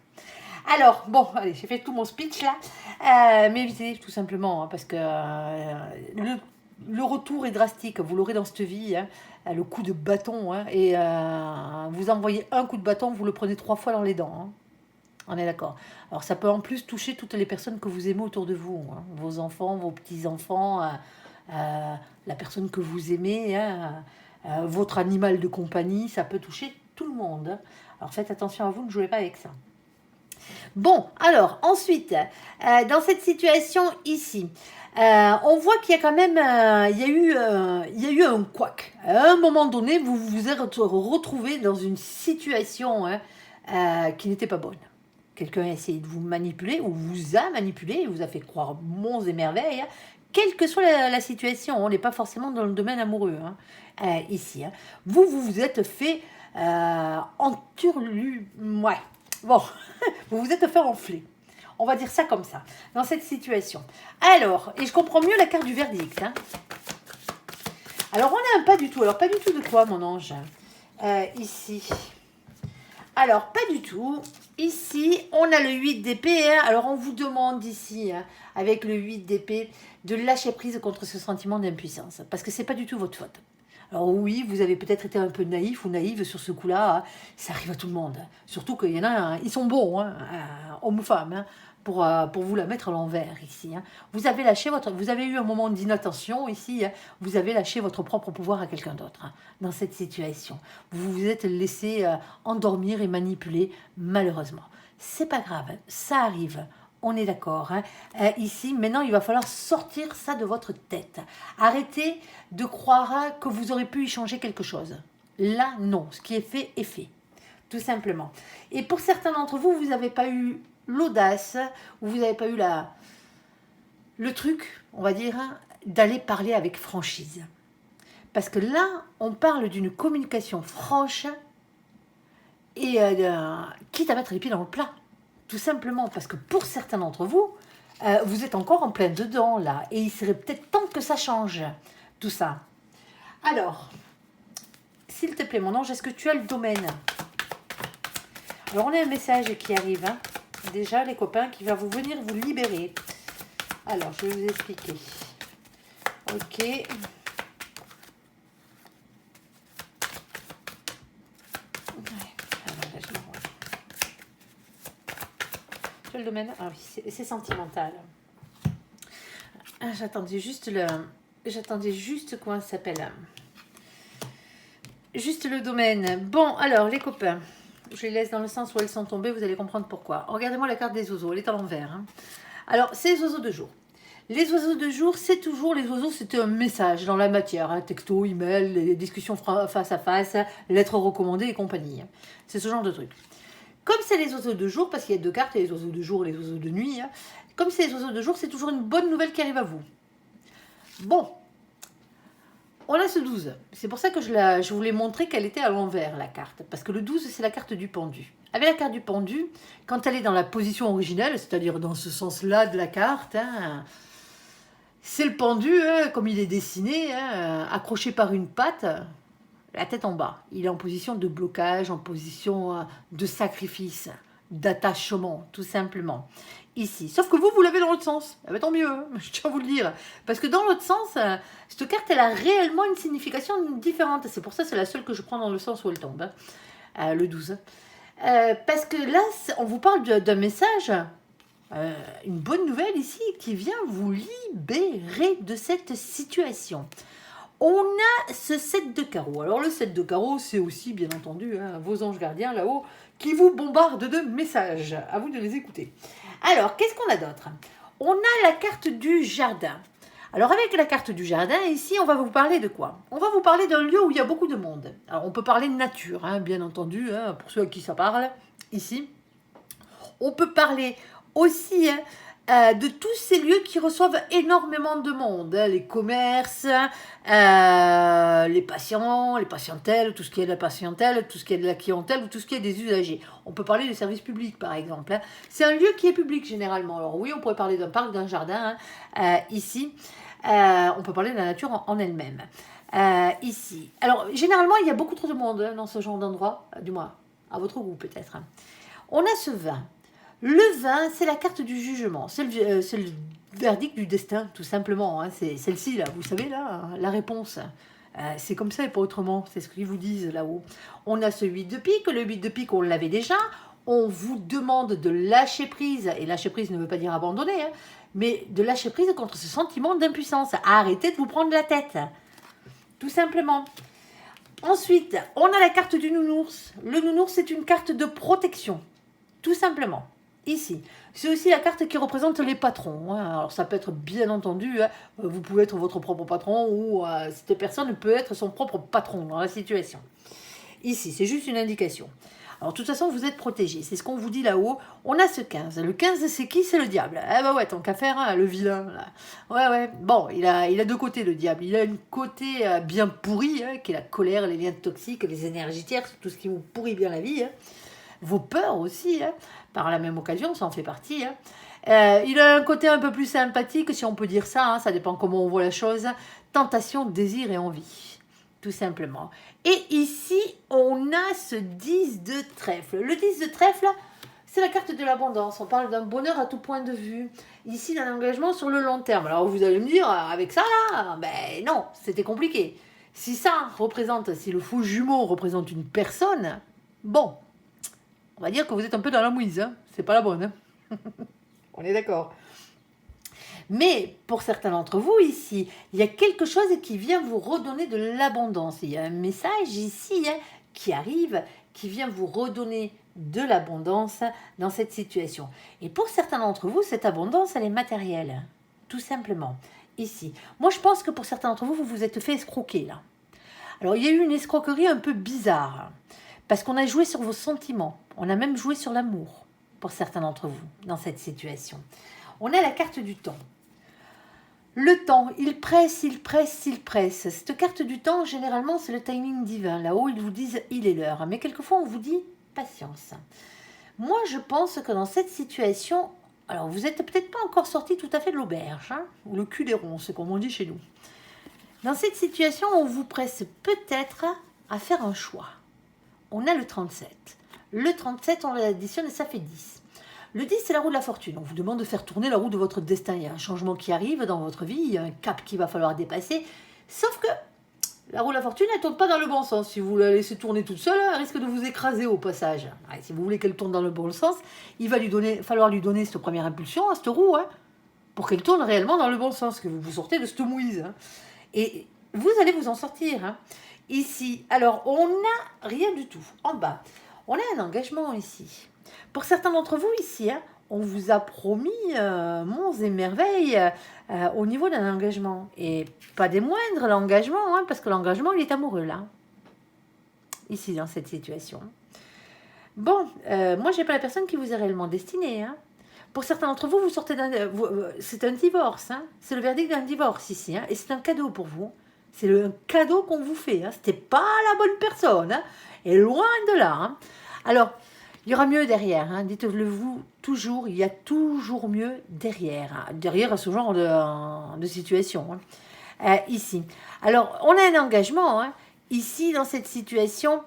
Alors, bon, allez, j'ai fait tout mon speech là. Mais évitez tout simplement, hein, parce que le retour est drastique. Vous l'aurez dans cette vie, hein, le coup de bâton. Hein, et vous envoyez un coup de bâton, vous le prenez 3 fois dans les dents. Hein. On est d'accord. Alors, ça peut en plus toucher toutes les personnes que vous aimez autour de vous. Hein, vos enfants, vos petits-enfants, la personne que vous aimez. Hein, votre animal de compagnie, ça peut toucher tout le monde. Hein. Alors faites attention à vous, ne jouez pas avec ça. Bon, alors ensuite, dans cette situation ici, on voit qu'il y a quand même, il y a eu un couac. À un moment donné, vous vous êtes retrouvé dans une situation hein, qui n'était pas bonne. Quelqu'un a essayé de vous manipuler ou vous a manipulé, vous a fait croire monts et merveilles. Hein. Quelle que soit la situation, on n'est pas forcément dans le domaine amoureux hein, ici. Hein. Vous vous êtes fait ouais. Bon, vous vous êtes fait enfler. On va dire ça comme ça, dans cette situation. Alors, et je comprends mieux la carte du verdict. Hein. Alors, on a un pas du tout. Alors, pas du tout de quoi, mon ange ici. Alors, pas du tout. Ici, on a le 8 d'épée. Hein. Alors, on vous demande ici, hein, avec le 8 d'épée, de lâcher prise contre ce sentiment d'impuissance. Parce que c'est pas du tout votre faute. Alors oui, vous avez peut-être été un peu naïf ou naïve sur ce coup-là. Hein. Ça arrive à tout le monde. Surtout qu'il y en a, hein, ils sont bons, hein, hommes ou femmes, hein, pour vous la mettre à l'envers ici. Hein. Vous avez eu un moment d'inattention ici. Hein. Vous avez lâché votre propre pouvoir à quelqu'un d'autre hein, dans cette situation. Vous vous êtes laissé endormir et manipuler malheureusement. C'est pas grave, ça arrive. On est d'accord. Hein. Ici, maintenant, il va falloir sortir ça de votre tête. Arrêtez de croire que vous aurez pu y changer quelque chose. Là, non. Ce qui est fait, tout simplement. Et pour certains d'entre vous, vous n'avez pas eu l'audace, ou vous n'avez pas eu le truc, on va dire, d'aller parler avec franchise. Parce que là, on parle d'une communication franche et quitte à mettre les pieds dans le plat. Tout simplement parce que pour certains d'entre vous, vous êtes encore en plein dedans là. Et il serait peut-être temps que ça change, tout ça. Alors, s'il te plaît mon ange, est-ce que tu as le domaine? Alors on a un message qui arrive. Hein. Déjà les copains qui va venir vous libérer. Alors, je vais vous expliquer. Ok. Le domaine, ah oui, c'est sentimental. Ah, j'attendais juste comment ça s'appelle. Juste le domaine. Bon, alors les copains, je les laisse dans le sens où elles sont tombées, vous allez comprendre pourquoi. Regardez-moi la carte des oiseaux, elle est à l'envers. Hein. Alors, c'est les oiseaux de jour. Les oiseaux de jour, c'est toujours, les oiseaux, c'était un message dans la matière, hein, texto, email, les discussions face à face, lettres recommandées et compagnie. C'est ce genre de truc. Comme c'est les oiseaux de jour, parce qu'il y a deux cartes, il y a les oiseaux de jour et les oiseaux de nuit, hein, comme c'est les oiseaux de jour, c'est toujours une bonne nouvelle qui arrive à vous. Bon, on a ce 12. C'est pour ça que je voulais montrer qu'elle était à l'envers, la carte. Parce que le 12, c'est la carte du pendu. Avec la carte du pendu, quand elle est dans la position originelle, c'est-à-dire dans ce sens-là de la carte, hein, c'est le pendu, hein, comme il est dessiné, hein, accroché par une patte, la tête en bas. Il est en position de blocage, en position de sacrifice, d'attachement, tout simplement. Ici. Sauf que vous l'avez dans l'autre sens. Eh bien, tant mieux, hein, je tiens à vous le dire. Parce que dans l'autre sens, cette carte, elle a réellement une signification différente. C'est pour ça, c'est la seule que je prends dans le sens où elle tombe, hein, le 12. Parce que là, on vous parle d'un message, une bonne nouvelle ici, qui vient vous libérer de cette situation. On a ce 7 de carreau. Alors le 7 de carreau, c'est aussi, bien entendu, hein, vos anges gardiens là-haut, qui vous bombardent de messages. À vous de les écouter. Alors, qu'est-ce qu'on a d'autre? On a la carte du jardin. Alors, avec la carte du jardin, ici, on va vous parler de quoi? On va vous parler d'un lieu où il y a beaucoup de monde. Alors, on peut parler de nature, hein, bien entendu, hein, pour ceux à qui ça parle, ici. On peut parler aussi... Hein, de tous ces lieux qui reçoivent énormément de monde, hein, les commerces, les patients, les patientèles, tout ce qui est de la patientèle, tout ce qui est de la clientèle ou tout ce qui est des usagers. On peut parler des services publics par exemple. Hein. C'est un lieu qui est public généralement. Alors oui, on pourrait parler d'un parc, d'un jardin. Hein, ici, on peut parler de la nature en elle-même. Ici. Alors généralement, il y a beaucoup trop de monde hein, dans ce genre d'endroit, du moins à votre goût peut-être. Hein. On a ce vin. Le vin, c'est la carte du jugement, c'est le verdict du destin, tout simplement. Hein. C'est celle-ci, là, vous savez, là, la réponse. C'est comme ça et pas autrement, c'est ce qu'ils vous disent là-haut. On a ce 8 de pique, le 8 de pique, on l'avait déjà. On vous demande de lâcher prise, et lâcher prise ne veut pas dire abandonner, hein, mais de lâcher prise contre ce sentiment d'impuissance. Arrêtez de vous prendre la tête, tout simplement. Ensuite, on a la carte du nounours. Le nounours, c'est une carte de protection, tout simplement. Ici, c'est aussi la carte qui représente les patrons. Alors, ça peut être bien entendu, vous pouvez être votre propre patron ou cette personne peut être son propre patron dans la situation. Ici, c'est juste une indication. Alors, de toute façon, vous êtes protégé. C'est ce qu'on vous dit là-haut. On a ce 15. Le 15, c'est qui? C'est le diable. Eh ben ouais, tant qu'à faire, hein, le vilain. Là. Ouais. Bon, il a deux côtés, le diable. Il a une côté bien pourri, qui est la colère, les liens toxiques, les énergétiques, tout ce qui vous pourrit bien la vie. Vos peurs aussi, par la même occasion, ça en fait partie. Il a un côté un peu plus sympathique, si on peut dire ça. Ça dépend comment on voit la chose. Tentation, désir et envie. Tout simplement. Et ici, on a ce 10 de trèfle. Le 10 de trèfle, c'est la carte de l'abondance. On parle d'un bonheur à tout point de vue. Ici, d'un engagement sur le long terme. Alors, vous allez me dire, avec ça, là, ben non, c'était compliqué. Si le faux jumeau représente une personne, bon, on va dire que vous êtes un peu dans la mouise. C'est pas la bonne. On est d'accord. Mais pour certains d'entre vous ici, il y a quelque chose qui vient vous redonner de l'abondance. Il y a un message ici qui arrive, qui vient vous redonner de l'abondance dans cette situation. Et pour certains d'entre vous, cette abondance, elle est matérielle, tout simplement. Ici. Moi, je pense que pour certains d'entre vous, vous vous êtes fait escroquer là. Alors, il y a eu une escroquerie un peu bizarre, parce qu'on a joué sur vos sentiments. On a même joué sur l'amour, pour certains d'entre vous, dans cette situation. On a la carte du temps. Le temps, il presse. Cette carte du temps, généralement, c'est le timing divin. Là-haut, ils vous disent il est l'heure. Mais quelquefois, on vous dit patience. Moi, je pense que dans cette situation, alors vous n'êtes peut-être pas encore sorti tout à fait de l'auberge, ou le cul des ronces, comme on dit chez nous. Dans cette situation, on vous presse peut-être à faire un choix. On a le 37. Le 37, on l'additionne et ça fait 10. Le 10, c'est la roue de la fortune. On vous demande de faire tourner la roue de votre destin. Il y a un changement qui arrive dans votre vie, il y a un cap qu'il va falloir dépasser. Sauf que la roue de la fortune, elle ne tourne pas dans le bon sens. Si vous la laissez tourner toute seule, elle risque de vous écraser au passage. Si vous voulez qu'elle tourne dans le bon sens, il va falloir lui donner cette première impulsion à cette roue, pour qu'elle tourne réellement dans le bon sens, que vous sortez de cette mouise. Et vous allez vous en sortir. Ici, alors, on n'a rien du tout. En bas, on a un engagement ici. Pour certains d'entre vous ici, on vous a promis monts et merveilles au niveau d'un engagement. Et pas des moindres, l'engagement, parce que l'engagement, il est amoureux, là. Ici, dans cette situation. Bon, moi, je n'ai pas la personne qui vous est réellement destinée. Pour certains d'entre vous, vous sortez c'est un divorce. C'est le verdict d'un divorce, ici. Et c'est un cadeau pour vous. C'est un cadeau qu'on vous fait. C'était pas la bonne personne. Et loin de là. Alors, il y aura mieux derrière, dites-le vous toujours, il y a toujours mieux derrière, derrière ce genre de situation. Ici. Alors, on a un engagement, ici dans cette situation,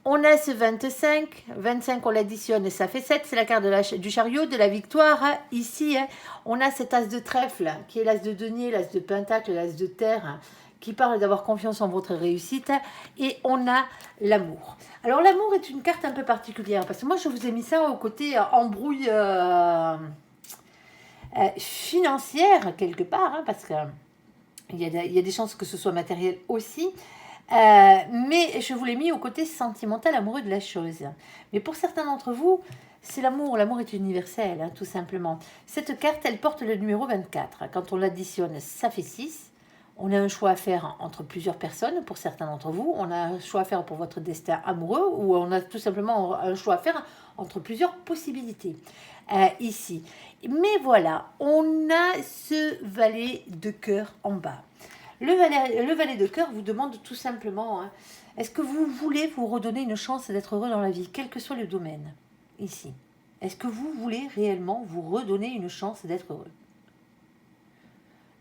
on a ce 25, 25 on l'additionne, ça fait 7, c'est la carte du chariot, de la victoire. Ici, on a cet as de trèfle, qui est l'as de denier, l'as de pentacle, l'as de terre, qui parle d'avoir confiance en votre réussite, et on a l'amour. Alors l'amour est une carte un peu particulière, parce que moi je vous ai mis ça au côté embrouille financière quelque part, parce que il y a des chances que ce soit matériel aussi, mais je vous l'ai mis au côté sentimental, amoureux de la chose. Mais pour certains d'entre vous, c'est l'amour. L'amour est universel, tout simplement. Cette carte, elle porte le numéro 24. Quand on l'additionne, ça fait 6. On a un choix à faire entre plusieurs personnes, pour certains d'entre vous. On a un choix à faire pour votre destin amoureux, ou on a tout simplement un choix à faire entre plusieurs possibilités. Ici. Mais voilà, on a ce valet de cœur en bas. Le valet de cœur vous demande tout simplement, est-ce que vous voulez vous redonner une chance d'être heureux dans la vie, quel que soit le domaine, ici. Est-ce que vous voulez réellement vous redonner une chance d'être heureux?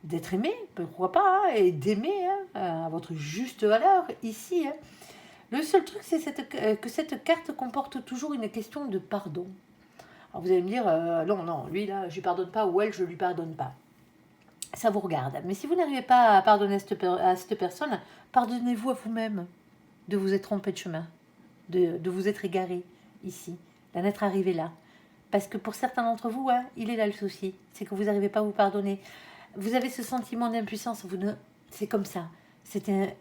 D'être aimé, pourquoi pas, et d'aimer à votre juste valeur, ici. Le seul truc, c'est que cette carte comporte toujours une question de pardon. Alors vous allez me dire, non, lui là, je lui pardonne pas, ou elle, je lui pardonne pas. Ça vous regarde. Mais si vous n'arrivez pas à pardonner à cette personne, pardonnez-vous à vous-même de vous être trompé de chemin, de vous être égaré ici, d'en être arrivé là. Parce que pour certains d'entre vous, il est là le souci, c'est que vous n'arrivez pas à vous pardonner. Vous avez ce sentiment d'impuissance, c'est comme ça. c'était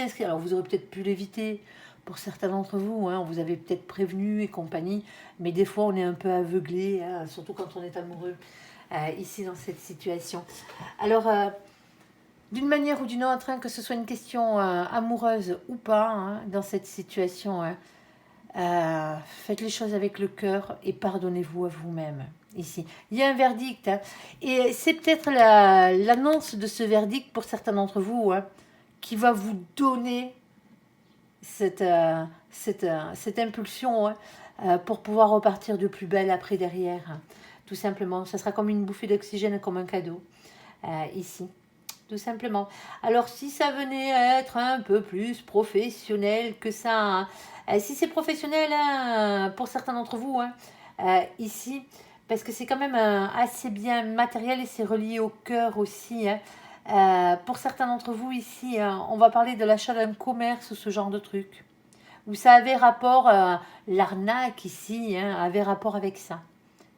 inscrit. Alors, vous aurez peut-être pu l'éviter pour certains d'entre vous, hein, on vous avait peut-être prévenu et compagnie, mais des fois, on est un peu aveuglé, hein, surtout quand on est amoureux, ici, dans cette situation. Alors, d'une manière ou d'une autre, hein, que ce soit une question amoureuse ou pas, hein, dans cette situation, hein, faites les choses avec le cœur et pardonnez-vous à vous-même. Ici, il y a un verdict, hein, et c'est peut-être l'annonce de ce verdict pour certains d'entre vous, hein, qui va vous donner cette impulsion, hein, pour pouvoir repartir de plus belle après derrière, hein. Tout simplement, ça sera comme une bouffée d'oxygène, comme un cadeau, ici. Tout simplement. Alors, si ça venait à être un peu plus professionnel que ça, hein, si c'est professionnel, hein, pour certains d'entre vous, hein, ici, parce que c'est quand même assez bien matériel et c'est relié au cœur aussi, hein. Pour certains d'entre vous ici, hein, on va parler de l'achat d'un commerce, ce genre de truc. Où ça avait rapport, l'arnaque ici, hein, avait rapport avec ça,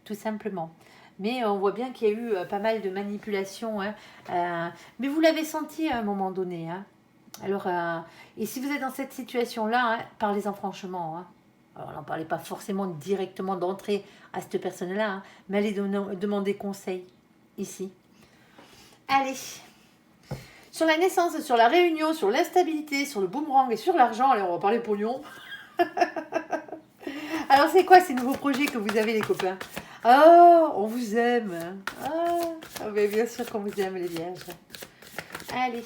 tout simplement. Mais on voit bien qu'il y a eu pas mal de manipulations, hein, mais vous l'avez senti à un moment donné, hein. Alors, et si vous êtes dans cette situation-là, hein, parlez-en franchement, hein. Alors, n'en parlez pas forcément directement d'entrer à cette personne-là, hein, mais allez demander conseil ici. Allez, sur la naissance, sur la réunion, sur l'instabilité, sur le boomerang et sur l'argent, allez, on va parler pognon. Alors, c'est quoi ces nouveaux projets que vous avez, les copains? Oh, on vous aime. Ah, mais bien sûr qu'on vous aime, les vierges. Allez,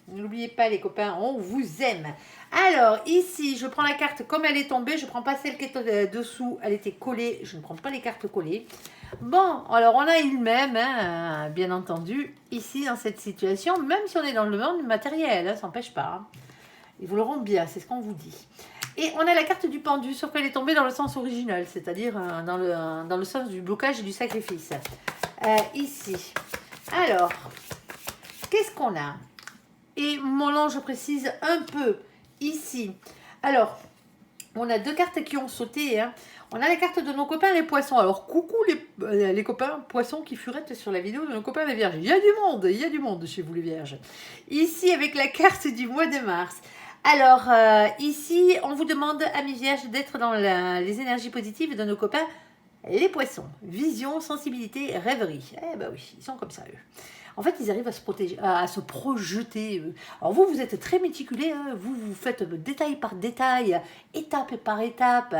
n'oubliez pas, les copains, on vous aime. Alors, ici, je prends la carte comme elle est tombée. Je ne prends pas celle qui est dessous. Elle était collée. Je ne prends pas les cartes collées. Bon, alors on a il-même, hein, bien entendu, ici, dans cette situation, même si on est dans le monde matériel, hein, ça n'empêche pas, hein. Ils vous l'auront bien, c'est ce qu'on vous dit. Et on a la carte du pendu, sauf qu'elle est tombée dans le sens original, c'est-à-dire dans le sens du blocage et du sacrifice. Ici. Alors, qu'est-ce qu'on a? Et mon ange précise un peu ici. Alors, on a deux cartes qui ont sauté, hein. On a la carte de nos copains les poissons. Alors, coucou les copains poissons qui furettent sur la vidéo de nos copains les vierges. Il y a du monde chez vous les vierges. Ici, avec la carte du mois de mars. Alors, ici, on vous demande, amis vierges, d'être dans les énergies positives de nos copains les poissons. Vision, sensibilité, rêverie. Eh ben oui, ils sont comme ça, eux. En fait, ils arrivent à se protéger, à se projeter. Alors vous êtes très méticulés, hein, vous faites détail par détail, étape par étape,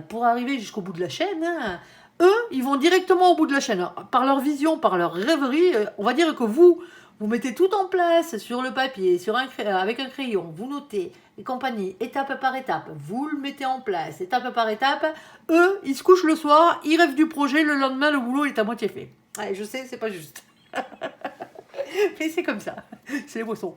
pour arriver jusqu'au bout de la chaîne, hein. Eux, ils vont directement au bout de la chaîne. Par leur vision, par leur rêverie, on va dire que vous mettez tout en place sur le papier, avec un crayon, vous notez et compagnie, étape par étape, vous le mettez en place, étape par étape. Eux, ils se couchent le soir, ils rêvent du projet, le lendemain, le boulot est à moitié fait. Ouais, je sais, c'est pas juste. Mais c'est comme ça, c'est les poissons.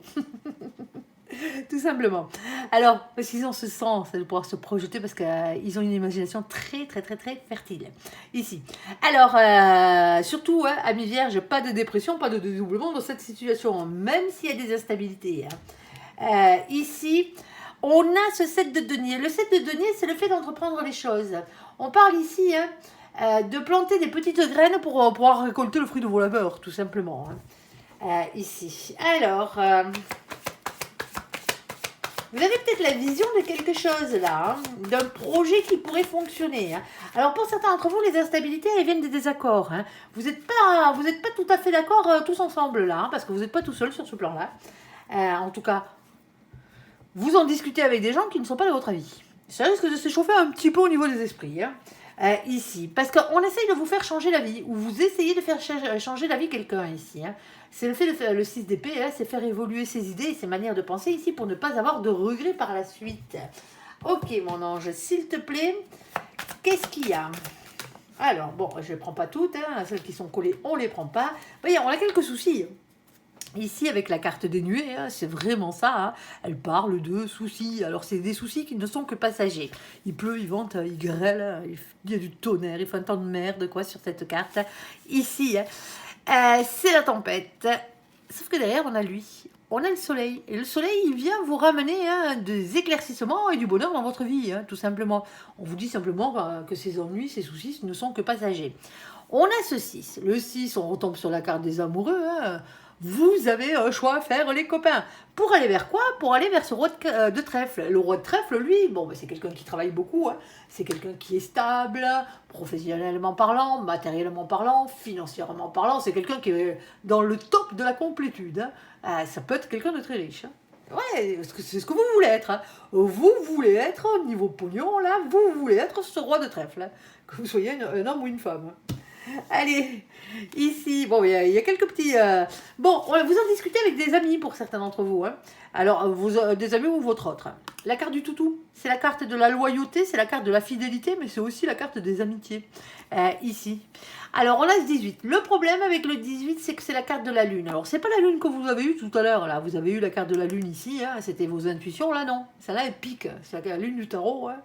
Tout simplement. Alors, parce qu'ils ont ce sens de pouvoir se projeter, parce qu'ils ont une imagination très, très, très, très fertile. Ici. Alors, surtout, hein, amis vierges, pas de dépression, pas de dédoublement dans cette situation, même s'il y a des instabilités, hein. Ici, on a ce 7 de denier. Le 7 de denier, c'est le fait d'entreprendre les choses. On parle ici, hein, de planter des petites graines pour pouvoir récolter le fruit de vos labeurs, tout simplement, hein. Ici. Alors, vous avez peut-être la vision de quelque chose là, hein, d'un projet qui pourrait fonctionner, hein. Alors pour certains d'entre vous, les instabilités, elles viennent des désaccords, hein. Vous n'êtes pas tout à fait d'accord tous ensemble là, hein, parce que vous n'êtes pas tout seul sur ce plan-là. En tout cas, vous en discutez avec des gens qui ne sont pas de votre avis. Ça risque de s'échauffer un petit peu au niveau des esprits, hein. Ici, parce qu'on essaye de vous faire changer la vie, ou vous essayez de faire changer la vie quelqu'un ici, hein. C'est le fait de faire le 6 d'épée, hein, c'est faire évoluer ses idées et ses manières de penser ici pour ne pas avoir de regrets par la suite. Ok mon ange, s'il te plaît, qu'est-ce qu'il y a? Alors bon, je ne les prends pas toutes, hein, celles qui sont collées on ne les prend pas. Voyez, on a quelques soucis. Ici, avec la carte des nuées, hein, c'est vraiment ça, hein. Elle parle de soucis. Alors, c'est des soucis qui ne sont que passagers. Il pleut, il vente, il grêle, il y a du tonnerre, il fait un temps de merde, quoi, sur cette carte. Ici, hein, c'est la tempête. Sauf que derrière, on a lui. On a le soleil. Et le soleil, il vient vous ramener, hein, des éclaircissements et du bonheur dans votre vie, hein, tout simplement. On vous dit simplement que ces ennuis, ces soucis ne sont que passagers. On a ce 6. Le 6, on retombe sur la carte des amoureux, hein. vous avez un choix à faire, les copains. Pour aller vers quoi? Pour aller vers ce roi de trèfle. Le roi de trèfle, lui, bon, ben, c'est quelqu'un qui travaille beaucoup, hein. C'est quelqu'un qui est stable, professionnellement parlant, matériellement parlant, financièrement parlant. C'est quelqu'un qui est dans le top de la complétude, hein. Ça peut être quelqu'un de très riche, hein. Ouais, c'est ce que vous voulez être, hein. Vous voulez être, au niveau pognon, là, vous voulez être ce roi de trèfle, hein. Que vous soyez un homme ou une femme. Allez, ici, bon, il y a quelques petits... Bon, vous en discutez avec des amis pour certains d'entre vous, hein. Alors, des amis ou votre autre. La carte du toutou, c'est la carte de la loyauté, c'est la carte de la fidélité, mais c'est aussi la carte des amitiés, ici. Alors, on a ce 18. Le problème avec le 18, c'est que c'est la carte de la lune. Alors, c'est pas la lune que vous avez eue tout à l'heure, là. Vous avez eu la carte de la lune ici, hein. C'était vos intuitions, là, non. Celle-là, elle pique. C'est la lune du tarot, hein.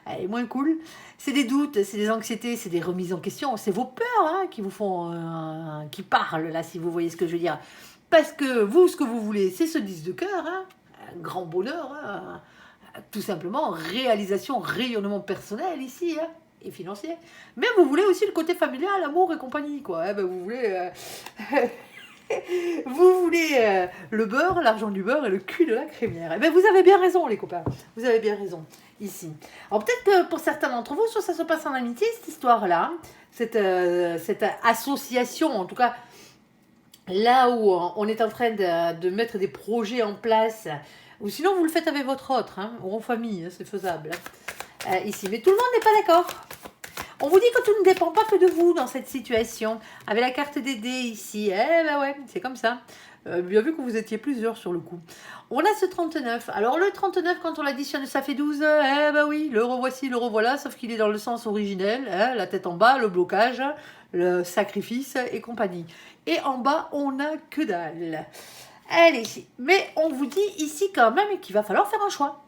Elle est moins cool. C'est des doutes, c'est des anxiétés, c'est des remises en question, c'est vos peurs, hein, qui vous font, qui parlent là, si vous voyez ce que je veux dire. Parce que vous, ce que vous voulez, c'est ce 10 de cœur, hein, un grand bonheur, hein, tout simplement, réalisation, rayonnement personnel ici, hein, et financier. Mais vous voulez aussi le côté familial, amour et compagnie, quoi. Hein, ben vous voulez... Vous voulez le beurre, l'argent du beurre et le cul de la crémière. Eh bien, vous avez bien raison, les copains. Vous avez bien raison, ici. Alors, peut-être que pour certains d'entre vous, soit ça se passe en amitié, cette histoire-là, cette association, en tout cas, là où on est en train de mettre des projets en place, ou sinon, vous le faites avec votre autre, hein, ou en famille, hein, c'est faisable, ici. Mais tout le monde n'est pas d'accord. On vous dit que tout ne dépend pas que de vous dans cette situation. Avec la carte des dés ici, eh ben ouais, c'est comme ça. Bien vu que vous étiez plusieurs sur le coup. On a ce 39. Alors le 39, quand on l'additionne, ça fait 12. Eh ben oui, le revoici, le revoilà, sauf qu'il est dans le sens originel. Hein, la tête en bas, le blocage, le sacrifice et compagnie. Et en bas, on n'a que dalle. Allez, mais on vous dit ici quand même qu'il va falloir faire un choix.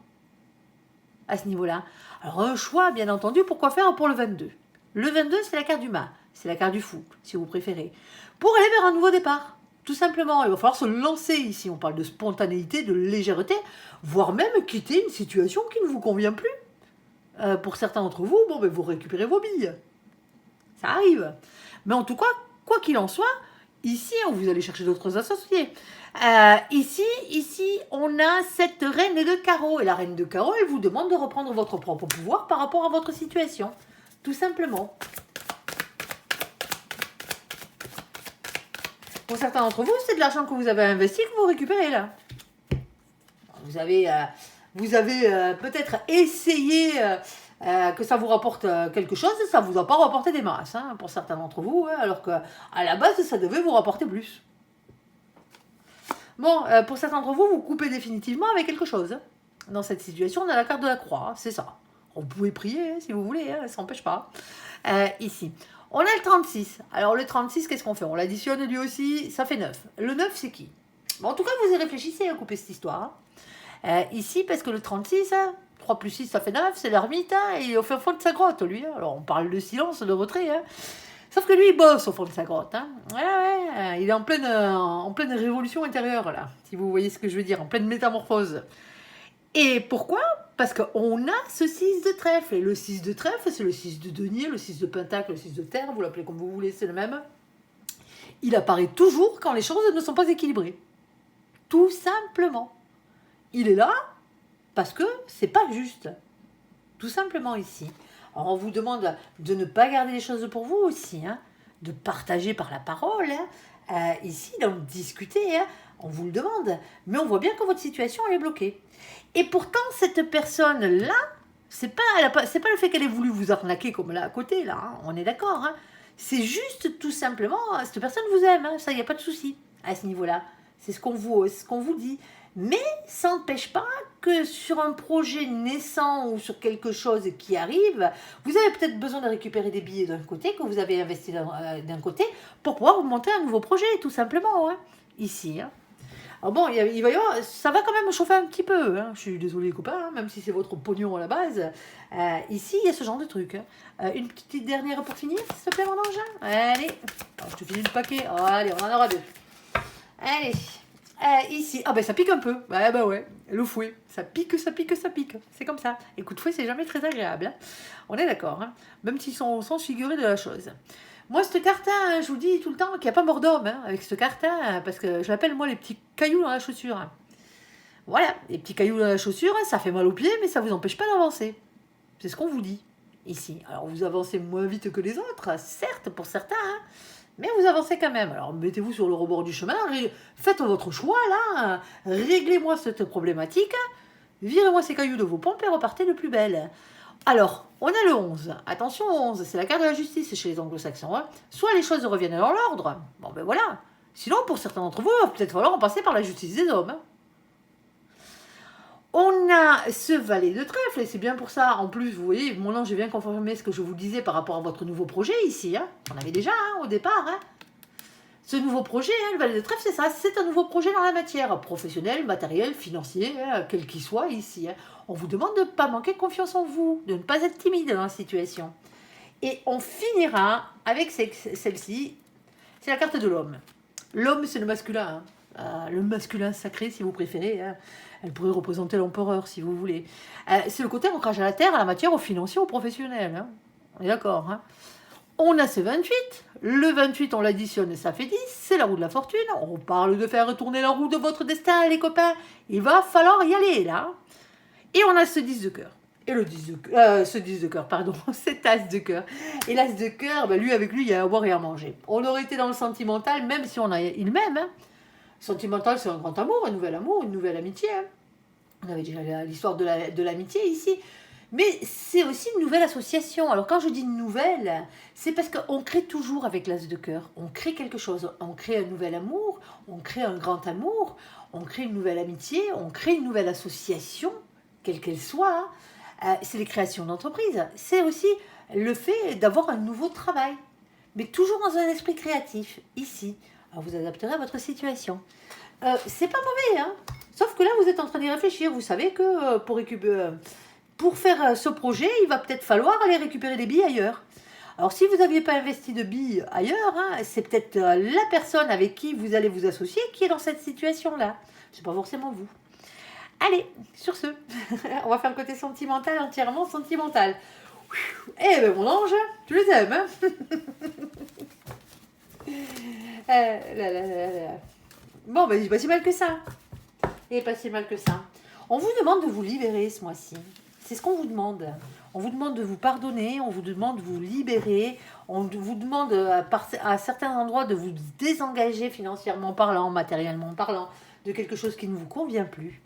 À ce niveau-là. Alors un choix, bien entendu, pourquoi faire pour le 22? Le 22, c'est la carte du mât, c'est la carte du fou, si vous préférez. Pour aller vers un nouveau départ, tout simplement. Il va falloir se lancer ici. On parle de spontanéité, de légèreté, voire même quitter une situation qui ne vous convient plus. Pour certains d'entre vous, bon, ben, vous récupérez vos billes. Ça arrive. Mais en tout cas, quoi qu'il en soit, ici, vous allez chercher d'autres associés. Ici, on a cette reine de carreau. Et la reine de carreau, elle vous demande de reprendre votre propre pouvoir par rapport à votre situation. Tout simplement. Pour certains d'entre vous, c'est de l'argent que vous avez investi que vous récupérez là. Vous avez peut-être essayé que ça vous rapporte quelque chose, et ça ne vous a pas rapporté des masses, hein, pour certains d'entre vous, hein, alors qu'à la base, ça devait vous rapporter plus. Bon, pour certains d'entre vous, vous coupez définitivement avec quelque chose. Hein. Dans cette situation, on a la carte de la croix, hein, c'est ça. Vous pouvez prier hein, si vous voulez, hein, ça n'empêche pas. Ici. On a le 36. Alors le 36, qu'est-ce qu'on fait? On l'additionne lui aussi, ça fait 9. Le 9, c'est qui? Bon, en tout cas, vous y réfléchissez à couper cette histoire. Hein. Ici, parce que le 36, hein, 3 plus 6, ça fait 9, c'est l'ermite, hein, et il est au fond de sa grotte, lui. Hein. Alors on parle de silence, de retrait. Hein. Sauf que lui, il bosse au fond de sa grotte. Hein. Ouais, il est en pleine révolution intérieure, là, si vous voyez ce que je veux dire, en pleine métamorphose. Et pourquoi? Parce qu'on a ce 6 de trèfle. Et le 6 de trèfle, c'est le 6 de denier, le 6 de pentacle, le 6 de terre, vous l'appelez comme vous voulez, c'est le même. Il apparaît toujours quand les choses ne sont pas équilibrées. Tout simplement. Il est là parce que c'est pas juste. Tout simplement ici. Alors on vous demande de ne pas garder les choses pour vous aussi, hein, de partager par la parole, hein, ici, d'en discuter, hein, on vous le demande. Mais on voit bien que votre situation elle est bloquée. Et pourtant, cette personne-là, c'est pas le fait qu'elle ait voulu vous arnaquer comme là à côté, là, hein, on est d'accord. Hein, c'est juste tout simplement, cette personne vous aime, hein, ça, il n'y a pas de souci à ce niveau-là. C'est ce qu'on vous dit. Mais ça n'empêche pas que sur un projet naissant ou sur quelque chose qui arrive, vous avez peut-être besoin de récupérer des billets d'un côté, que vous avez investi d'un côté, pour pouvoir vous monter un nouveau projet, tout simplement, hein, ici. Hein. Alors bon, il va y avoir, ça va quand même chauffer un petit peu, hein. Je suis désolée les copains, hein, même si c'est votre pognon à la base. Ici, il y a ce genre de truc. Hein. Une petite dernière pour finir, s'il te plaît mon ange. Allez, alors, je te finis le paquet. Oh, allez, on en aura deux. Allez. Ici, ah ben ça pique un peu, ouais, le fouet, ça pique. C'est comme ça. Et coup de fouet, c'est jamais très agréable. Hein. On est d'accord, hein. Même s'ils sont sans figurer de la chose. Moi, cette carte, hein, je vous dis tout le temps qu'il n'y a pas mort d'homme hein, avec cette carte, hein, parce que je l'appelle, moi, les petits cailloux dans la chaussure. Voilà, les petits cailloux dans la chaussure, ça fait mal aux pieds, mais ça ne vous empêche pas d'avancer. C'est ce qu'on vous dit ici. Alors, vous avancez moins vite que les autres, certes, pour certains, hein, mais vous avancez quand même. Alors, mettez-vous sur le rebord du chemin, faites votre choix, là, réglez-moi cette problématique, virez-moi ces cailloux de vos pompes et repartez de plus belle. Alors, on a le 11. Attention, 11, c'est la carte de la justice chez les anglo-saxons. Hein. Soit les choses reviennent dans l'ordre, bon ben voilà. Sinon, pour certains d'entre vous, il va peut-être falloir en passer par la justice des hommes. Hein. On a ce valet de trèfle, et c'est bien pour ça. En plus, vous voyez, mon ange, j'ai bien confirmé ce que je vous disais par rapport à votre nouveau projet ici. Hein. On avait déjà au départ. Hein. Ce nouveau projet, hein, le valet de trèfle, c'est ça. C'est un nouveau projet dans la matière, professionnel, matériel, financier, hein, quel qu'il soit ici. Hein. On vous demande de ne pas manquer de confiance en vous, de ne pas être timide dans la situation. Et on finira avec celle-ci. C'est la carte de l'homme. L'homme, c'est le masculin. Hein. Le masculin sacré, si vous préférez. Hein. Elle pourrait représenter l'empereur, si vous voulez. C'est le côté ancrage à la terre, à la matière, au financier, au professionnel. Hein. On est d'accord. Hein. On a ce 28. Le 28, on l'additionne et ça fait 10. C'est la roue de la fortune. On parle de faire tourner la roue de votre destin, les copains. Il va falloir y aller, là. Et on a ce 10 de cœur. Et le 10 de cœur, ce 10 de cœur, pardon, cet as de cœur. Et l'as de cœur, ben lui, avec lui, il y a à boire et à manger. On aurait été dans le sentimental, même si on a il m'aime. Hein. Sentimental, c'est un grand amour, une nouvelle amitié. Hein. On avait déjà l'histoire de l'amitié ici. Mais c'est aussi une nouvelle association. Alors quand je dis nouvelle, c'est parce qu'on crée toujours avec l'as de cœur. On crée quelque chose. On crée un nouvel amour, on crée un grand amour, on crée une nouvelle amitié, on crée une nouvelle association, quelle qu'elle soit. C'est les créations d'entreprise. C'est aussi le fait d'avoir un nouveau travail. Mais toujours dans un esprit créatif, ici. Alors vous adapterez à votre situation. C'est pas mauvais, hein. Sauf que là, vous êtes en train d'y réfléchir. Vous savez que pour faire ce projet, il va peut-être falloir aller récupérer des billes ailleurs. Alors, si vous n'aviez pas investi de billes ailleurs, hein, c'est peut-être la personne avec qui vous allez vous associer qui est dans cette situation-là. C'est pas forcément vous. Allez, sur ce, on va faire le côté sentimental, entièrement sentimental. Eh ben mon ange, tu les aimes, hein. Bon, ben, il n'est pas si mal que ça. Il n'est pas si mal que ça. On vous demande de vous libérer ce mois-ci. C'est ce qu'on vous demande. On vous demande de vous pardonner, on vous demande de vous libérer, on vous demande à certains endroits de vous désengager financièrement parlant, matériellement parlant, de quelque chose qui ne vous convient plus.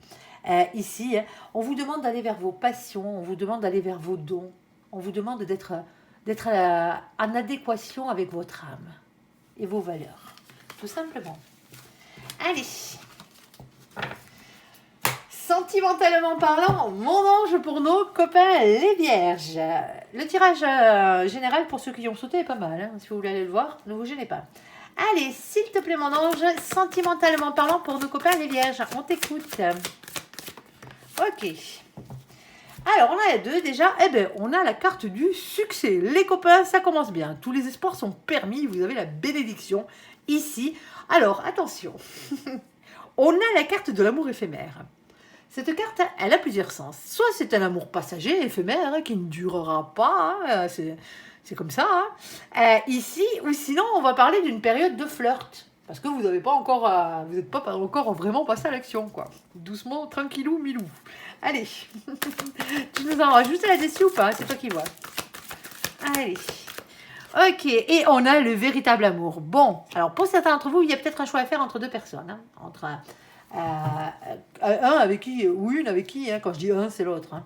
Ici, on vous demande d'aller vers vos passions, on vous demande d'aller vers vos dons, on vous demande d'être en adéquation avec votre âme et vos valeurs, tout simplement. Allez, sentimentalement parlant, mon ange pour nos copains les vierges. Le tirage général pour ceux qui ont sauté est pas mal, hein, si vous voulez aller le voir, ne vous gênez pas. Allez, s'il te plaît mon ange, sentimentalement parlant pour nos copains les vierges, on t'écoute. Ok. Alors, on a les deux déjà. Eh bien, on a la carte du succès. Les copains, ça commence bien. Tous les espoirs sont permis. Vous avez la bénédiction ici. Alors, attention. On a la carte de l'amour éphémère. Cette carte, elle a plusieurs sens. Soit c'est un amour passager, éphémère, hein, qui ne durera pas. Hein, c'est comme ça. Hein. Ici, ou sinon, on va parler d'une période de flirt. Parce que vous n'êtes pas encore vraiment passé à l'action, quoi. Doucement, tranquillou, milou. Allez, tu nous en rajoutes là-dessus ou pas? C'est toi qui vois. Allez. Ok, et on a le véritable amour. Bon, alors pour certains d'entre vous, il y a peut-être un choix à faire entre deux personnes. Hein, entre un avec qui, ou une avec qui, hein, quand je dis un, c'est l'autre. Hein,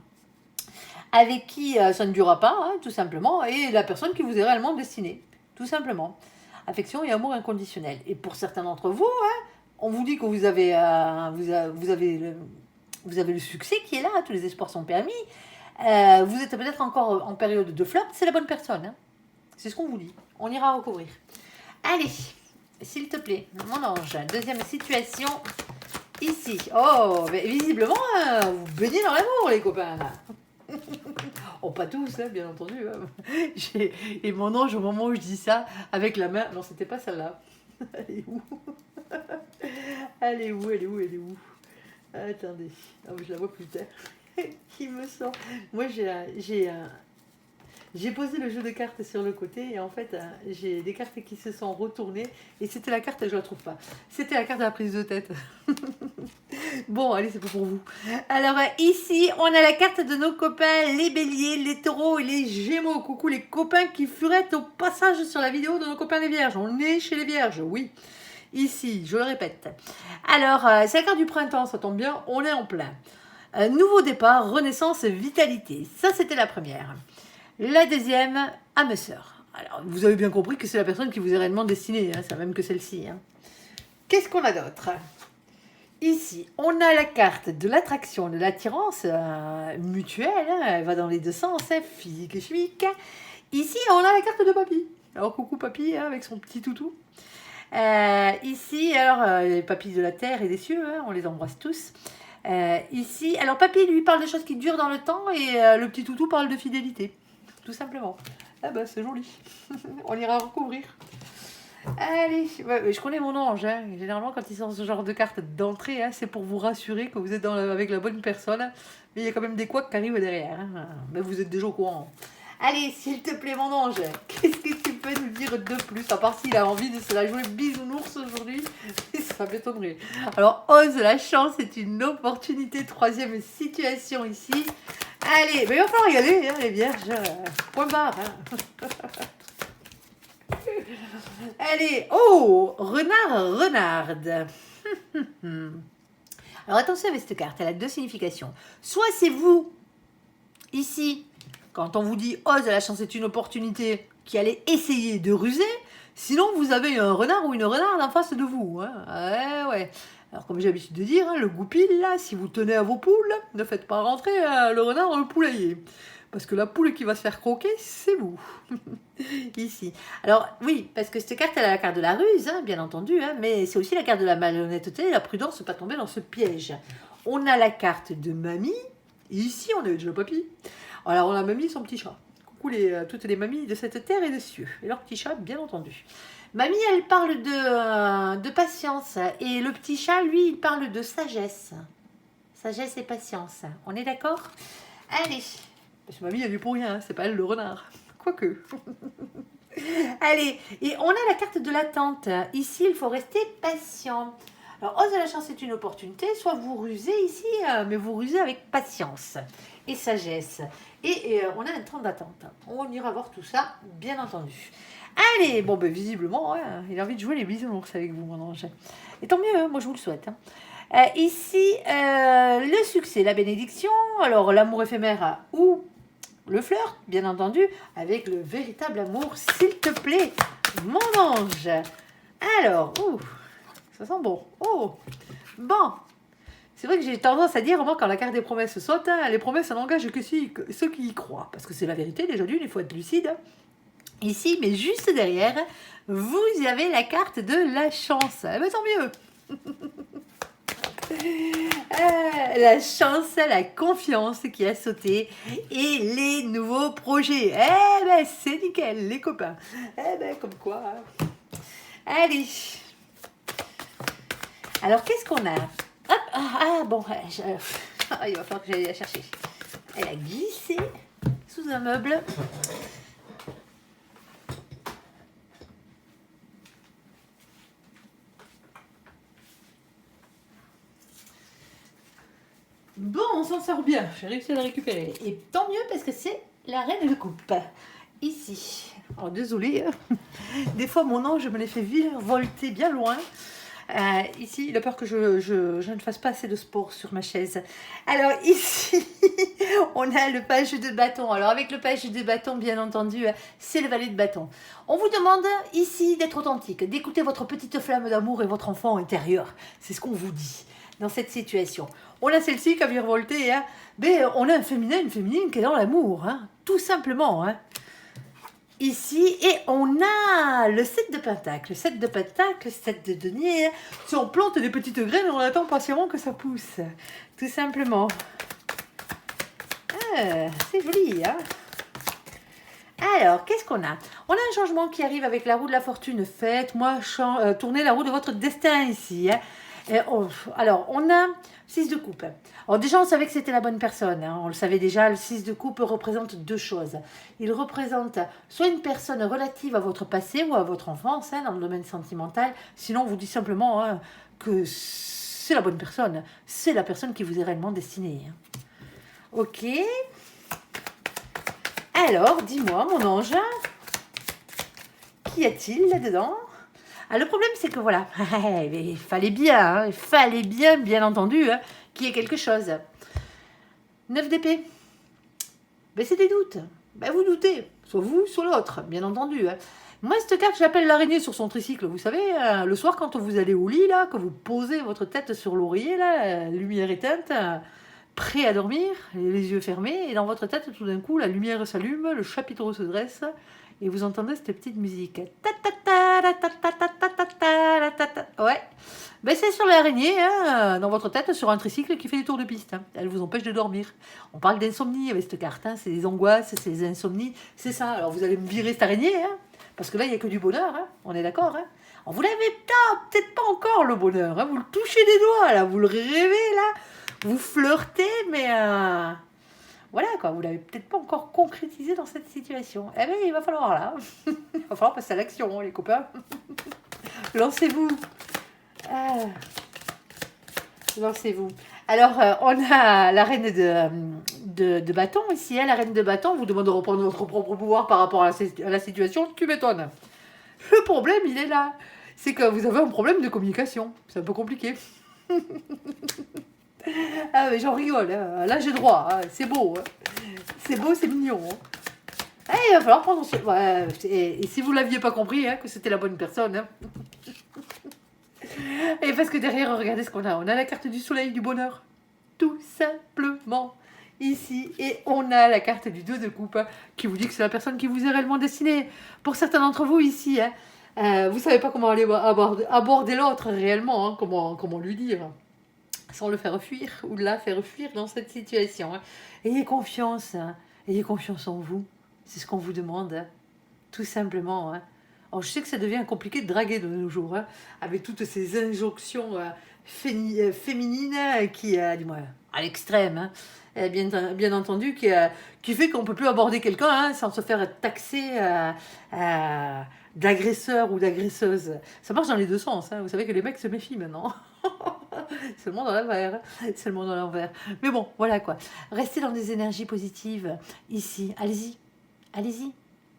avec qui ça ne durera pas, hein, tout simplement, et la personne qui vous est réellement destinée, tout simplement. Affection et amour inconditionnel. Et pour certains d'entre vous, hein, on vous dit que vous avez le succès qui est là, tous les espoirs sont permis. Vous êtes peut-être encore en période de flirt, c'est la bonne personne. Hein. C'est ce qu'on vous dit. On ira recouvrir. Allez, s'il te plaît, mon ange. Deuxième situation, ici. Oh, mais visiblement, vous baignez dans l'amour, les copains. Oh, pas tous, hein, bien entendu. Hein. Et mon ange, au moment où je dis ça, avec la main... Non, c'était pas celle-là. Elle est où? Elle est où? Elle est où? Elle est où? Attendez. Oh, je la vois plus tard. Qui me sort. Moi, j'ai J'ai posé le jeu de cartes sur le côté et en fait, j'ai des cartes qui se sont retournées et c'était la carte, je la trouve pas. C'était la carte de la prise de tête. Bon, allez, c'est pas pour vous. Alors ici, on a la carte de nos copains, les béliers, les taureaux et les gémeaux. Coucou les copains qui furettent au passage sur la vidéo de nos copains les vierges. On est chez les vierges, oui. Ici, je le répète. Alors, c'est la carte du printemps, ça tombe bien, on est en plein. Nouveau départ, renaissance, vitalité. Ça, c'était la première. La deuxième, âme sœur. Alors, vous avez bien compris que c'est la personne qui vous est réellement destinée, hein, c'est même que celle-ci. Hein. Qu'est-ce qu'on a d'autre? Ici, on a la carte de l'attraction, de l'attirance mutuelle, hein, elle va dans les deux sens, hein, physique et chimique. Ici, on a la carte de papy. Alors, coucou papy, hein, avec son petit toutou. Ici, alors, les papys de la terre et des cieux, hein, on les embrasse tous. Ici, alors papy, lui, parle de choses qui durent dans le temps et le petit toutou parle de fidélité, tout simplement. Ah bah, c'est joli. On ira recouvrir. Allez, ouais, je connais mon ange. Hein. Généralement, quand il sort ce genre de carte d'entrée, hein, c'est pour vous rassurer que vous êtes avec la bonne personne. Mais il y a quand même des couacs qui arrivent derrière. Hein. Mais vous êtes déjà au courant. Allez, s'il te plaît, mon ange, qu'est-ce que tu peux nous dire de plus? À part s'il a envie de se la jouer bisounours aujourd'hui, ça m'étonnerait. Alors, ose la chance, c'est une opportunité. Troisième situation ici. Allez, mais il va falloir y aller, hein, les vierges. Point barre. Hein. Allez, oh, renard, renarde. Alors attention avec cette carte, elle a deux significations. Soit c'est vous, ici, quand on vous dit « ose, la chance est une opportunité », qui allez essayer de ruser, sinon vous avez un renard ou une renarde en face de vous. Hein. Ouais. Alors comme j'ai l'habitude de dire, hein, le goupil, là, si vous tenez à vos poules, ne faites pas rentrer le renard dans le poulailler. Parce que la poule qui va se faire croquer, c'est vous. Ici. Alors, oui, parce que cette carte, elle a la carte de la ruse, hein, bien entendu, hein, mais c'est aussi la carte de la malhonnêteté et la prudence de ne pas tomber dans ce piège. On a la carte de mamie, et ici, on a déjà papy. Alors, on a mamie et son petit chat. Coucou toutes les mamies de cette terre et de cieux. Et leur petit chat, bien entendu. Mamie, elle parle de patience, et le petit chat, lui, il parle de sagesse. Sagesse et patience. On est d'accord? Allez. Parce que mamie, elle est pour rien, hein, c'est pas elle le renard. Quoique. Allez, et on a la carte de l'attente. Ici, il faut rester patient. Alors, ose de la chance, c'est une opportunité. Soit vous rusez ici, mais vous rusez avec patience et sagesse. Et on a un temps d'attente. On ira voir tout ça, bien entendu. Allez, bon, ben visiblement, hein, il a envie de jouer les bisounours avec vous, mon ange. Et tant mieux, hein, moi je vous le souhaite. Hein. Ici, le succès, la bénédiction. Alors, l'amour éphémère ou le flirt, bien entendu, avec le véritable amour, s'il te plaît, mon ange. Alors, ça sent bon. Oh, bon. C'est vrai que j'ai tendance à dire, moi, quand la carte des promesses saute, hein, les promesses, ça n'engage que ceux qui y croient. Parce que c'est la vérité, déjà d'une, il faut être lucide. Ici, mais juste derrière, vous avez la carte de la chance. Eh bien, tant mieux. La chance, la confiance qui a sauté et les nouveaux projets. Eh ben, c'est nickel, les copains. Eh ben, comme quoi. Allez. Alors, qu'est-ce qu'on a? Hop, bon, il va falloir que j'aille la chercher. Elle a glissé sous un meuble. Bon, on s'en sort bien. J'ai réussi à la récupérer. Et tant mieux parce que c'est la reine de coupe. Ici. Alors, désolé. Des fois, mon ange me les fait volter bien loin. Ici, il a peur que je ne fasse pas assez de sport sur ma chaise. Alors, ici, on a le page de bâton. Alors, avec le page de bâton, bien entendu, c'est le valet de bâton. On vous demande ici d'être authentique, d'écouter votre petite flamme d'amour et votre enfant intérieur. C'est ce qu'on vous dit dans cette situation. On a celle-ci qui a virevolté, hein. Mais on a un féminin, une féminine qui est dans l'amour, hein. Tout simplement. Hein. Ici, et on a le 7 de pentacle. Le 7 de pentacle, 7 de denier. Si on plante des petites graines, on attend patiemment que ça pousse. Tout simplement. C'est joli, hein. Alors, qu'est-ce qu'on a? On a un changement qui arrive avec la roue de la fortune. Faites-moi tourner la roue de votre destin ici. Hein. Alors, on a 6 de coupe. Alors déjà, on savait que c'était la bonne personne. Hein. On le savait déjà, le 6 de coupe représente deux choses. Il représente soit une personne relative à votre passé ou à votre enfance, hein, dans le domaine sentimental. Sinon, on vous dit simplement hein, que c'est la bonne personne. C'est la personne qui vous est réellement destinée. Hein. Ok. Alors, dis-moi, mon ange, qu'y a-t-il là-dedans? Ah, le problème, c'est que voilà, il fallait bien entendu, hein, qu'il y ait quelque chose. 9 d'épée. Ben, c'est des doutes. Ben, vous doutez, soit vous, soit l'autre, bien entendu. Hein. Moi, cette carte, j'appelle l'araignée sur son tricycle. Vous savez, le soir, quand vous allez au lit, là, que vous posez votre tête sur l'oreiller, là, lumière éteinte, prêt à dormir, les yeux fermés, et dans votre tête, tout d'un coup, la lumière s'allume, le chapiteau se dresse, et vous entendez cette petite musique. Ouais. Ben, c'est sur l'araignée, hein, dans votre tête, sur un tricycle qui fait des tours de piste. Hein. Elle vous empêche de dormir. On parle d'insomnie avec cette carte. Hein. C'est des angoisses, c'est des insomnies. C'est ça. Alors, vous allez me virer cette araignée, hein, parce que là, il n'y a que du bonheur. Hein. On est d'accord. Hein. Vous l'avez peut-être pas encore, le bonheur. Hein. Vous le touchez des doigts, là. Vous le rêvez, là. Vous flirtez, mais... voilà, quoi, vous l'avez peut-être pas encore concrétisé dans cette situation. Eh bien, il va falloir, là. Il va falloir passer à l'action, les copains. Lancez-vous. Ah. Lancez-vous. Alors, on a la reine de bâton ici. Hein, la reine de bâton vous demande de reprendre votre propre pouvoir par rapport à la situation. Tu m'étonnes. Le problème, il est là. C'est que vous avez un problème de communication. C'est un peu compliqué. Ah, mais j'en rigole. Hein. Là, j'ai droit. Hein. C'est beau. Hein. C'est beau, c'est mignon. Hein. Eh, il va falloir prendre... Ouais, et si vous ne l'aviez pas compris, hein, que c'était la bonne personne... Hein. Et parce que derrière, regardez ce qu'on a. On a la carte du soleil, du bonheur. Tout simplement. Ici. Et on a la carte du 2 de coupe hein, qui vous dit que c'est la personne qui vous est réellement destinée. Pour certains d'entre vous ici, hein, vous ne savez pas comment aller aborder l'autre réellement. Hein, comment lui dire. Sans le faire fuir ou la faire fuir dans cette situation. Hein. Ayez confiance. Hein. Ayez confiance en vous. C'est ce qu'on vous demande. Hein. Tout simplement. Hein. Alors, je sais que ça devient compliqué de draguer de nos jours, hein, avec toutes ces injonctions féminines qui, dis-moi, à l'extrême, hein, bien entendu, qui fait qu'on ne peut plus aborder quelqu'un hein, sans se faire taxer d'agresseur ou d'agresseuse. Ça marche dans les deux sens. Hein. Vous savez que les mecs se méfient maintenant. C'est le monde à l'envers. C'est le monde à l'envers. Mais bon, voilà quoi. Restez dans des énergies positives ici. Allez-y. Allez-y.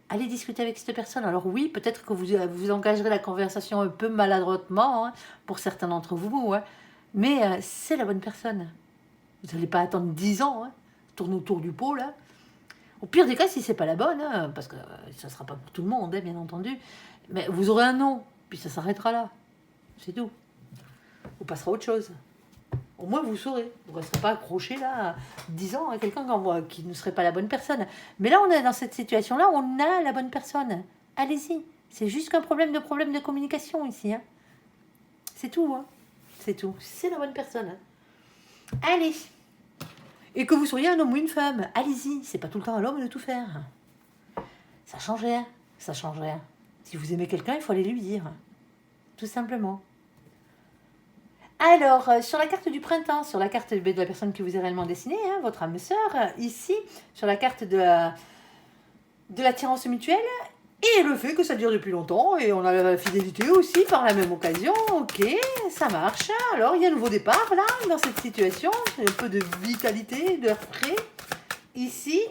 Allez discuter avec cette personne. Alors oui, peut-être que vous engagerez la conversation un peu maladroitement, hein, pour certains d'entre vous, hein, mais c'est la bonne personne. Vous n'allez pas attendre 10 ans, hein, tourner autour du pot, là. Au pire des cas, si c'est pas la bonne, hein, parce que ça ne sera pas pour tout le monde, hein, bien entendu, mais vous aurez un nom, puis ça s'arrêtera là. C'est tout. Vous passerez à autre chose. Au moins, vous saurez. Vous ne resterez pas accroché là, 10 ans à quelqu'un qui ne serait pas la bonne personne. Mais là, on est dans cette situation-là, on a la bonne personne. Allez-y. C'est juste qu'un problème de communication ici. Hein. C'est tout. Hein. C'est tout. C'est la bonne personne. Hein. Allez. Et que vous soyez un homme ou une femme, allez-y. C'est pas tout le temps à l'homme de tout faire. Ça change rien. Ça change rien. Si vous aimez quelqu'un, il faut aller lui dire. Tout simplement. Alors, sur la carte du printemps, sur la carte de la personne qui vous est réellement destinée, hein, votre âme sœur, ici, sur la carte de l'attirance mutuelle, et le fait que ça dure depuis longtemps, et on a la fidélité aussi par la même occasion, ok, ça marche. Alors, il y a un nouveau départ, là, dans cette situation, un peu de vitalité, de frais, ici.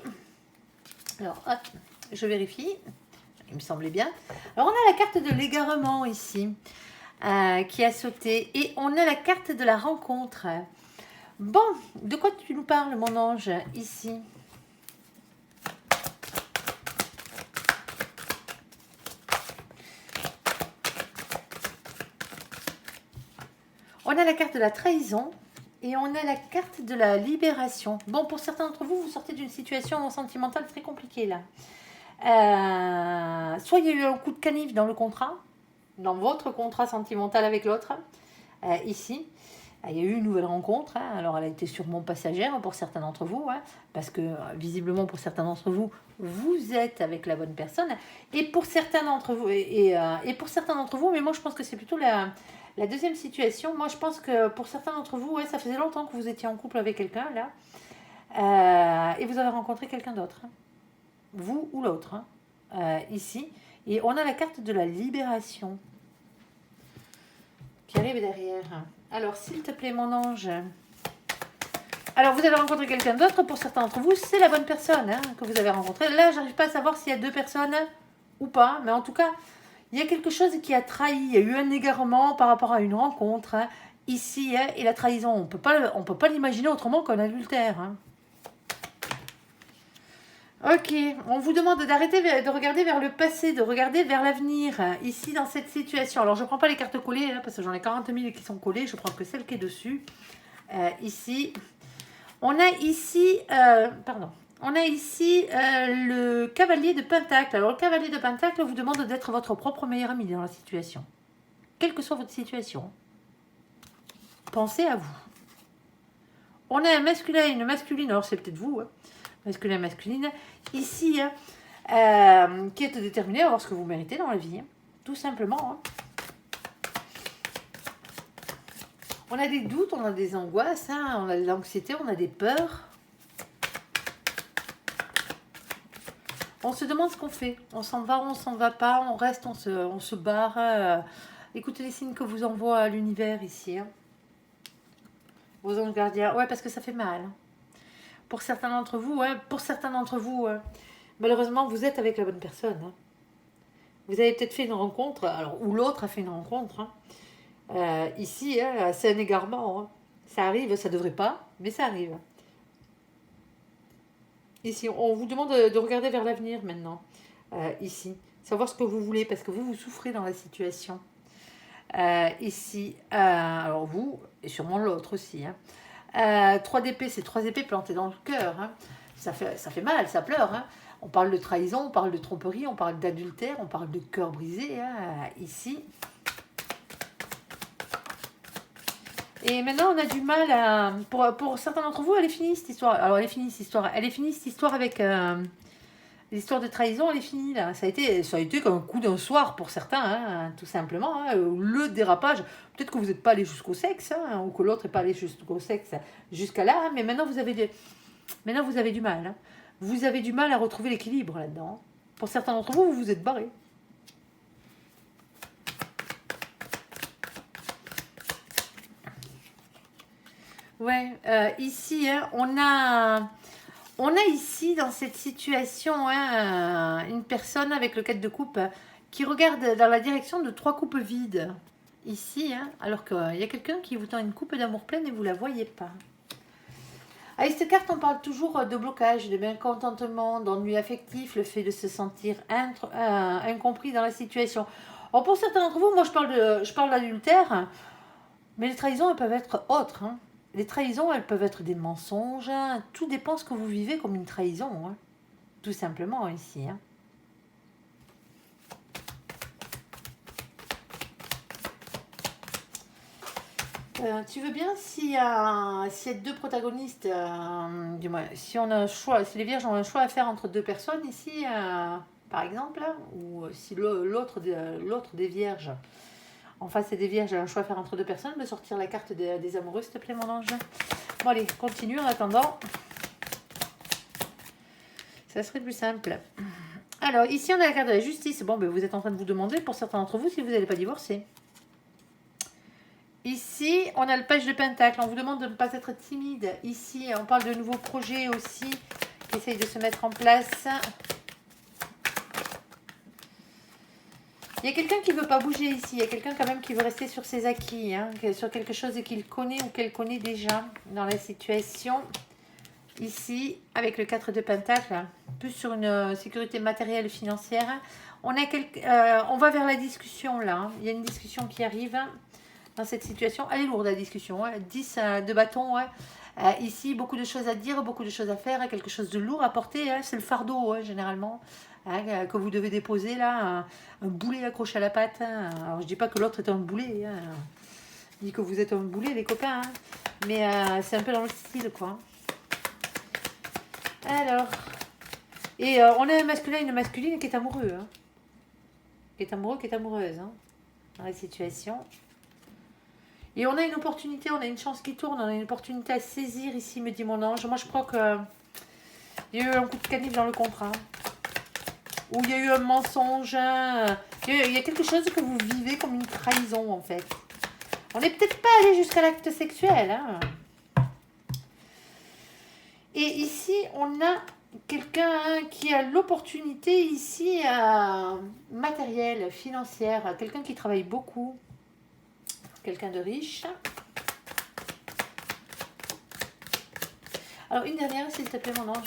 Alors, hop, je vérifie, il me semblait bien. Alors, on a la carte de l'égarement, ici. Qui a sauté. Et on a la carte de la rencontre. Bon, de quoi tu nous parles, mon ange, ici? On a la carte de la trahison et on a la carte de la libération. Bon, pour certains d'entre vous, vous sortez d'une situation sentimentale très compliquée, là. Soit il y a eu un coup de canif dans le contrat, dans votre contrat sentimental avec l'autre, ici. Il y a eu une nouvelle rencontre, alors elle a été sûrement passagère pour certains d'entre vous, parce que visiblement pour certains d'entre vous, vous êtes avec la bonne personne, et pour certains d'entre vous, et pour certains d'entre vous, mais moi je pense que c'est plutôt la deuxième situation. Moi je pense que pour certains d'entre vous, ça faisait longtemps que vous étiez en couple avec quelqu'un là, et vous avez rencontré quelqu'un d'autre, vous ou l'autre, ici, et on a la carte de la libération qui arrive derrière. Alors, s'il te plaît, mon ange. Alors, vous avez rencontré quelqu'un d'autre. Pour certains d'entre vous, c'est la bonne personne que vous avez rencontrée. Là, j'arrive pas à savoir s'il y a deux personnes ou pas. Mais en tout cas, il y a quelque chose qui a trahi. Il y a eu un égarement par rapport à une rencontre. Ici, et la trahison, on peut pas l'imaginer autrement qu'un adultère. Ok, on vous demande d'arrêter de regarder vers le passé, de regarder vers l'avenir, ici dans cette situation. Alors je ne prends pas les cartes collées, parce que j'en ai 40 000 qui sont collées, je prends que celle qui est dessus. Ici, on a ici, le cavalier de Pentacle. Alors le cavalier de Pentacle vous demande d'être votre propre meilleur ami dans la situation. Quelle que soit votre situation, pensez à vous. On a un masculin et une masculine, alors c'est peut-être vous, masculin, masculine, ici, qui est déterminé à voir ce que vous méritez dans la vie, tout simplement. On a des doutes, on a des angoisses, on a de l'anxiété, on a des peurs. On se demande ce qu'on fait. On s'en va, on s'en va pas, on reste, on se barre. Écoutez les signes que vous envoie l'univers ici. Vos anges gardiens. Ouais, parce que ça fait mal. Pour certains d'entre vous, malheureusement, vous êtes avec la bonne personne. Vous avez peut-être fait une rencontre, alors, ou l'autre a fait une rencontre. Ici, c'est un égarement. Ça arrive, ça devrait pas, mais ça arrive. Ici, on vous demande de regarder vers l'avenir maintenant. Ici, savoir ce que vous voulez, parce que vous souffrez dans la situation. Ici, alors vous, et sûrement l'autre aussi. 3 d'épée, c'est 3 épées plantées dans le cœur. Ça fait mal, ça pleure. On parle de trahison, on parle de tromperie, on parle d'adultère, on parle de cœur brisé, ici. Et maintenant, on a du mal à... Pour certains d'entre vous, elle est finie cette histoire. Alors, elle est finie cette histoire. Elle est finie cette histoire avec... L'histoire de trahison, elle est finie là. Ça a été comme un coup d'un soir pour certains, tout simplement. Le dérapage. Peut-être que vous n'êtes pas allé jusqu'au sexe, ou que l'autre n'est pas allé jusqu'au sexe jusqu'à là. Mais maintenant, vous avez du mal. Vous avez du mal à retrouver l'équilibre là-dedans. Pour certains d'entre vous, vous vous êtes barrés. Ouais, ici, on a ici, dans cette situation, une personne avec le 4 de coupe qui regarde dans la direction de 3 coupes vides. Ici, alors qu'il y a quelqu'un qui vous tend une coupe d'amour pleine et vous ne la voyez pas. Avec cette carte, on parle toujours de blocage, de mécontentement, d'ennui affectif, le fait de se sentir incompris dans la situation. Alors pour certains d'entre vous, moi je parle d'adultère, mais les trahisons, elles peuvent être autres. Les trahisons, elles peuvent être des mensonges. Tout dépend ce que vous vivez comme une trahison. Tout simplement ici. Tu veux bien s'il y a 2 protagonistes, du moins, si on a un choix, si les vierges ont un choix à faire entre 2 personnes ici, par exemple, ou si l'autre des vierges, en face c'est des vierges, a un choix à faire entre 2 personnes, me sortir la carte des amoureux, s'il te plaît, mon ange. Bon, allez, continue en attendant. Ça serait plus simple. Alors, ici, on a la carte de la justice. Bon, ben, vous êtes en train de vous demander, pour certains d'entre vous, si vous n'allez pas divorcer. Ici, on a le page de Pentacle. On vous demande de ne pas être timide. Ici, on parle de nouveaux projets aussi qui essayent de se mettre en place. Il y a quelqu'un qui ne veut pas bouger ici. Il y a quelqu'un quand même qui veut rester sur ses acquis, sur quelque chose qu'il connaît ou qu'elle connaît déjà dans la situation. Ici, avec le 4 de Pentacle, plus sur une sécurité matérielle et financière. On va vers la discussion là. Il y a une discussion qui arrive dans cette situation. Elle est lourde la discussion. 10 de bâton. Ici, beaucoup de choses à dire, beaucoup de choses à faire. Quelque chose de lourd à porter. C'est le fardeau généralement. Que vous devez déposer là, un boulet accroché à la patte. Alors je dis pas que l'autre est un boulet, dit que vous êtes un boulet, les copains. Hein. Mais c'est un peu dans le style, quoi. Alors. Et on a un masculin et une masculine qui est amoureux. Hein. Qui est amoureux, qui est amoureuse. Hein, dans la situation. Et on a une opportunité, on a une chance qui tourne, on a une opportunité à saisir ici, me dit mon ange. Moi, je crois que il y a eu un coup de canif dans le contrat. Ou il y a eu un mensonge. Il y a quelque chose que vous vivez comme une trahison, en fait. On n'est peut-être pas allé jusqu'à l'acte sexuel. Hein. Et ici, on a quelqu'un qui a l'opportunité ici matérielle, financière. Quelqu'un qui travaille beaucoup. Quelqu'un de riche. Alors, une dernière, s'il te plaît, mon ange.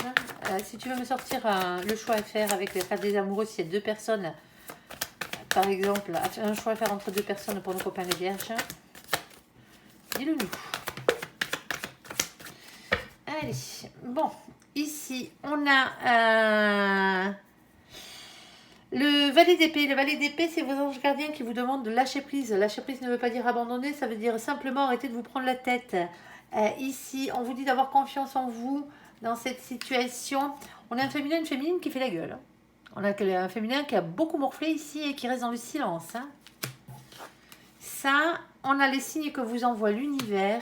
Si tu veux me sortir le choix à faire avec les cartes des amoureux, s'il y a deux personnes, par exemple, un choix à faire entre deux personnes pour nos copains les vierges, dis-le nous. Allez, bon, ici, on a le valet d'épée. Le valet d'épée, c'est vos anges gardiens qui vous demandent de lâcher prise. Lâcher prise ne veut pas dire abandonner, ça veut dire simplement arrêter de vous prendre la tête. Ici, on vous dit d'avoir confiance en vous dans cette situation. On a un féminin et une féminine qui fait la gueule. On a un féminin qui a beaucoup morflé ici et qui reste dans le silence. Hein. Ça, on a les signes que vous envoie l'univers.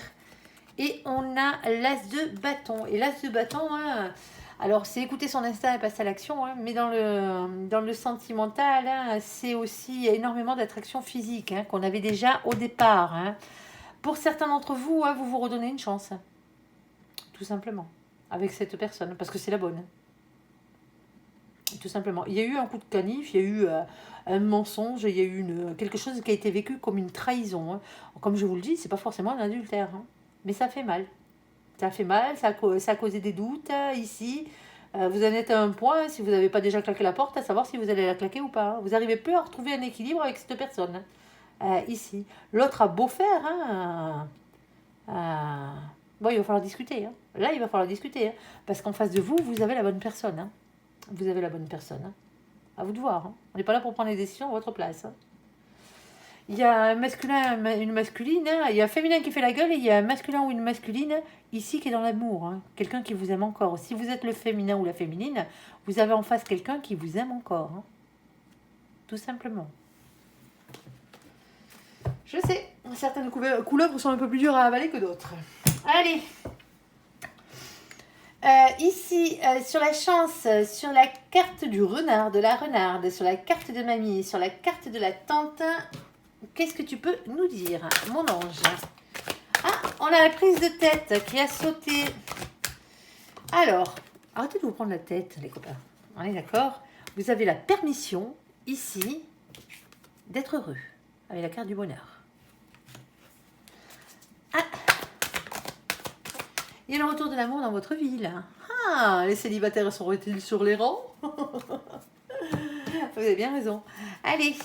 Et on a l'as de bâton. Et l'as de bâton, hein, alors c'est écouter son instinct et passer à l'action. Hein, mais dans le sentimental, hein, c'est aussi énormément d'attraction physique hein, qu'on avait déjà au départ. Hein. Pour certains d'entre vous, hein, vous vous redonnez une chance. Tout simplement. Avec cette personne. Parce que c'est la bonne. Tout simplement. Il y a eu un coup de canif, il y a eu un mensonge, il y a eu quelque chose qui a été vécu comme une trahison. Hein. Comme je vous le dis, c'est pas forcément un adultère. Hein. Mais ça fait mal. Ça fait mal, ça a causé des doutes ici. Vous en êtes à un point, si vous n'avez pas déjà claqué la porte, à savoir si vous allez la claquer ou pas. Hein. Vous arrivez peu à retrouver un équilibre avec cette personne. Ici. L'autre a beau faire. Hein, bon, il va falloir discuter. Hein. Là, il va falloir discuter. Hein, parce qu'en face de vous, vous avez la bonne personne. Hein. Vous avez la bonne personne. Hein. À vous de voir. Hein. On n'est pas là pour prendre les décisions à votre place. Hein. Il y a un masculin, une masculine. Hein. Il y a un féminin qui fait la gueule et il y a un masculin ou une masculine ici qui est dans l'amour. Hein. Quelqu'un qui vous aime encore. Si vous êtes le féminin ou la féminine, vous avez en face quelqu'un qui vous aime encore. Hein. Tout simplement. Je sais, certaines couleuvres sont un peu plus dures à avaler que d'autres. Allez. Ici, sur la chance, sur la carte du renard, de la renarde, sur la carte de mamie, sur la carte de la tante, qu'est-ce que tu peux nous dire, mon ange? Ah, on a la prise de tête qui a sauté. Alors, arrêtez de vous prendre la tête, les copains. On est d'accord? Vous avez la permission, ici, d'être heureux, avec la carte du bonheur. Ah. Il y a le retour de l'amour dans votre vie, là. Ah, les célibataires sont-ils sur les rangs? Vous avez bien raison. Allez.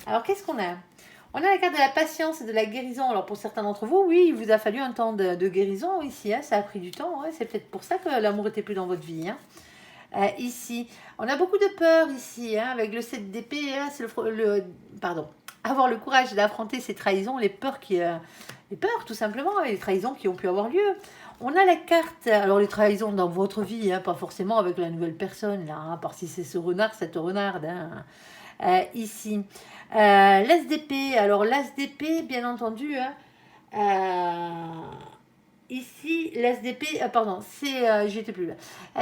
Alors, qu'est-ce qu'on a? On a la carte de la patience et de la guérison. Alors, pour certains d'entre vous, oui, il vous a fallu un temps de guérison ici. Hein, ça a pris du temps. Hein, c'est peut-être pour ça que l'amour n'était plus dans votre vie. Hein. Ici, on a beaucoup de peur ici. Hein, avec le 7 d'épée, hein, c'est pardon. Avoir le courage d'affronter ces trahisons, les peurs tout simplement, et les trahisons qui ont pu avoir lieu. On a la carte, alors les trahisons dans votre vie, hein, pas forcément avec la nouvelle personne, là, hein, par si c'est ce renard, cette renarde. Hein. Ici, l'as d'épée, alors l'as d'épée, bien entendu, hein, ici, l'as d'épée, pardon, j'étais plus là.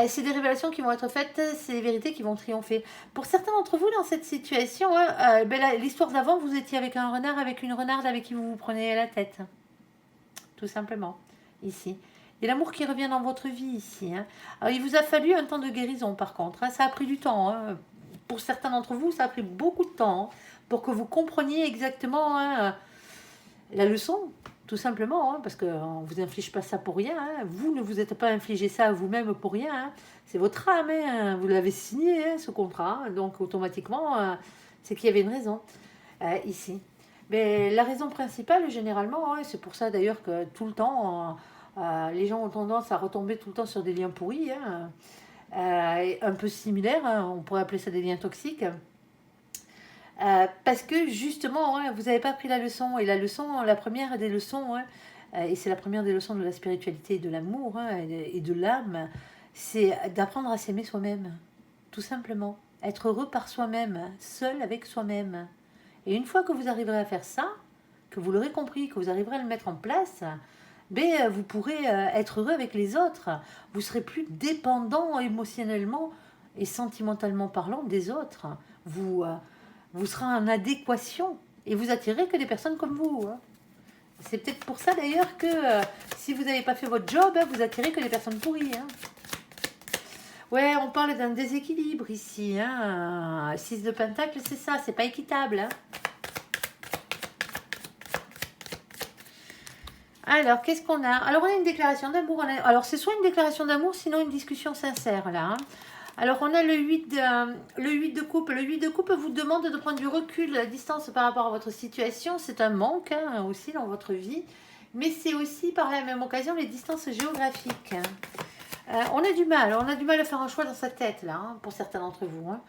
C'est des révélations qui vont être faites, c'est des vérités qui vont triompher. Pour certains d'entre vous, dans cette situation, l'histoire d'avant, vous étiez avec un renard, avec une renarde avec qui vous vous prenez la tête. Tout simplement, ici. Et l'amour qui revient dans votre vie, ici. Hein. Alors, il vous a fallu un temps de guérison, par contre. Hein. Ça a pris du temps. Hein. Pour certains d'entre vous, ça a pris beaucoup de temps hein, pour que vous compreniez exactement hein, la leçon. Tout simplement, hein, parce qu'on ne vous inflige pas ça pour rien. Hein. Vous ne vous êtes pas infligé ça à vous-même pour rien. Hein. C'est votre âme. Hein. Vous l'avez signé, hein, ce contrat. Hein. Donc, automatiquement, c'est qu'il y avait une raison ici. Mais la raison principale, généralement, hein, c'est pour ça d'ailleurs que tout le temps, les gens ont tendance à retomber tout le temps sur des liens pourris, hein, un peu similaires. Hein, on pourrait appeler ça des liens toxiques. Parce que justement, hein, vous n'avez pas pris la leçon. Et la leçon, la première des leçons, hein, et c'est la première des leçons de la spiritualité et de l'amour, hein, et de l'âme, c'est d'apprendre à s'aimer soi-même. Tout simplement. Être heureux par soi-même, seul avec soi-même. Et une fois que vous arriverez à faire ça, que vous l'aurez compris, que vous arriverez à le mettre en place, ben, vous pourrez être heureux avec les autres. Vous serez plus dépendant émotionnellement et sentimentalement parlant des autres. Vous serez en adéquation et vous attirez que des personnes comme vous. Hein. C'est peut-être pour ça d'ailleurs que si vous n'avez pas fait votre job, hein, vous attirez que des personnes pourries. Hein. Ouais, on parle d'un déséquilibre ici. Hein. 6 de Pentacle, c'est ça, c'est pas équitable. Hein. Alors, qu'est-ce qu'on a? Alors, on a une déclaration d'amour. Alors, c'est soit une déclaration d'amour, sinon une discussion sincère, là. Hein. Alors, on a le 8 de coupe. Le 8 de coupe vous demande de prendre du recul, la distance par rapport à votre situation. C'est un manque hein, aussi dans votre vie. Mais c'est aussi, par la même occasion, les distances géographiques. On a du mal à faire un choix dans sa tête, là, hein, pour certains d'entre vous. Hein.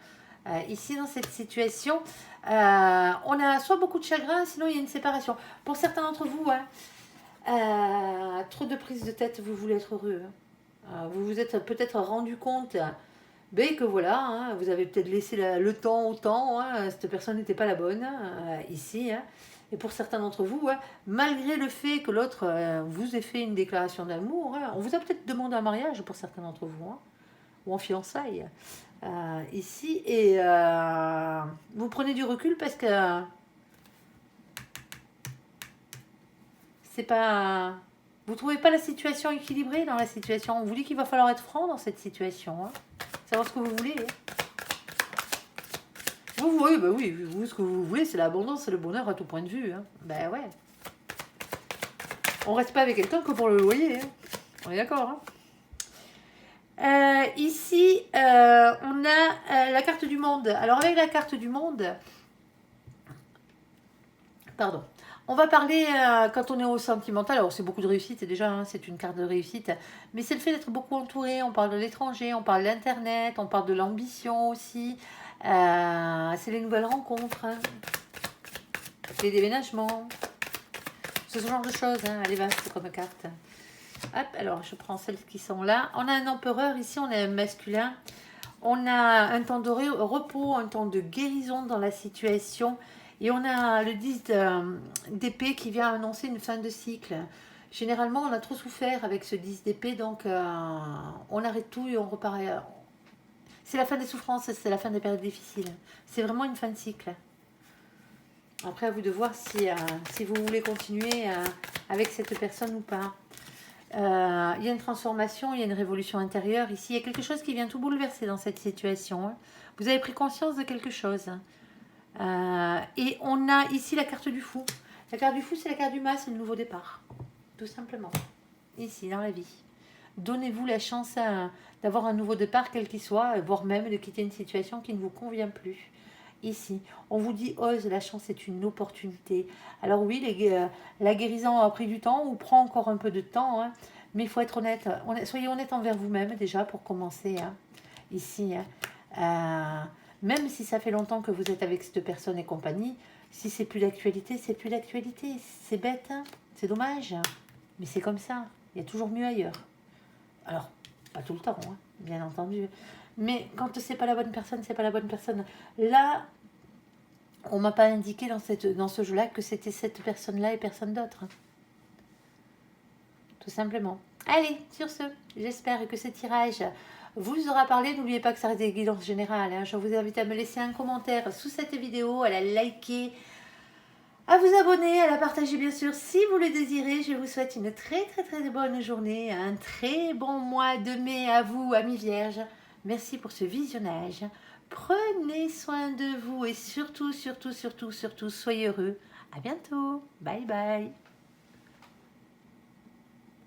Ici, dans cette situation, on a soit beaucoup de chagrin, sinon il y a une séparation. Pour certains d'entre vous, hein, trop de prise de tête, vous voulez être heureux. Hein. Vous vous êtes peut-être rendu compte que voilà, hein, vous avez peut-être laissé le temps au temps, hein, cette personne n'était pas la bonne ici. Hein. Et pour certains d'entre vous, hein, malgré le fait que l'autre vous ait fait une déclaration d'amour, hein, on vous a peut-être demandé un mariage pour certains d'entre vous, hein, ou en fiançailles ici, et vous prenez du recul parce que c'est pas. Vous trouvez pas la situation équilibrée dans la situation. On vous dit qu'il va falloir être franc dans cette situation. Hein. Savoir ce que vous voulez. Hein. Vous, oui, bah oui, vous, ce que vous voulez, c'est l'abondance, c'est le bonheur à tout point de vue. Hein. Ben ouais. On reste pas avec quelqu'un que pour le loyer. Hein. On est d'accord. Hein. Ici, on a la carte du monde. Alors avec la carte du monde, pardon. On va parler, quand on est au sentimental, alors c'est beaucoup de réussite, déjà, hein, c'est une carte de réussite, mais c'est le fait d'être beaucoup entouré, on parle de l'étranger, on parle de l'Internet, on parle de l'ambition aussi, c'est les nouvelles rencontres, hein, les déménagements, ce genre de choses, hein, elle est vaste comme carte. Hop, alors je prends celles qui sont là. On a un empereur, ici on a un masculin, on a un temps de repos, un temps de guérison dans la situation. Et on a le 10 d'épée qui vient annoncer une fin de cycle. Généralement, on a trop souffert avec ce 10 d'épée, donc on arrête tout et on repart. C'est la fin des souffrances, c'est la fin des périodes difficiles. C'est vraiment une fin de cycle. Après, à vous de voir si vous voulez continuer avec cette personne ou pas. Il y a une transformation, il y a une révolution intérieure. Ici, il y a quelque chose qui vient tout bouleverser dans cette situation. Hein. Vous avez pris conscience de quelque chose. Et on a ici la carte du fou. La carte du fou, c'est la carte du mas, c'est le nouveau départ. Tout simplement. Ici, dans la vie. Donnez-vous la chance d'avoir un nouveau départ, quel qu'il soit, voire même de quitter une situation qui ne vous convient plus. Ici, on vous dit ose, la chance est une opportunité. Alors oui, la guérison a pris du temps ou prend encore un peu de temps, hein, mais il faut être honnête. Soyez honnête envers vous-même déjà pour commencer. Hein, ici, hein. Même si ça fait longtemps que vous êtes avec cette personne et compagnie, si c'est plus d'actualité, c'est plus d'actualité. C'est bête, hein, c'est dommage, mais c'est comme ça. Il y a toujours mieux ailleurs. Alors, pas tout le temps, hein, bien entendu. Mais quand c'est pas la bonne personne, c'est pas la bonne personne. Là, on m'a pas indiqué dans ce jeu-là que c'était cette personne-là et personne d'autre. Tout simplement. Allez, sur ce, j'espère que ce tirage vous aura parlé. N'oubliez pas que ça reste des guidances générales. Hein. Je vous invite à me laisser un commentaire sous cette vidéo, à la liker, à vous abonner, à la partager bien sûr si vous le désirez. Je vous souhaite une très très très bonne journée, un très bon mois de mai à vous, amis vierges. Merci pour ce visionnage. Prenez soin de vous et surtout, surtout, surtout, surtout, soyez heureux. À bientôt. Bye bye.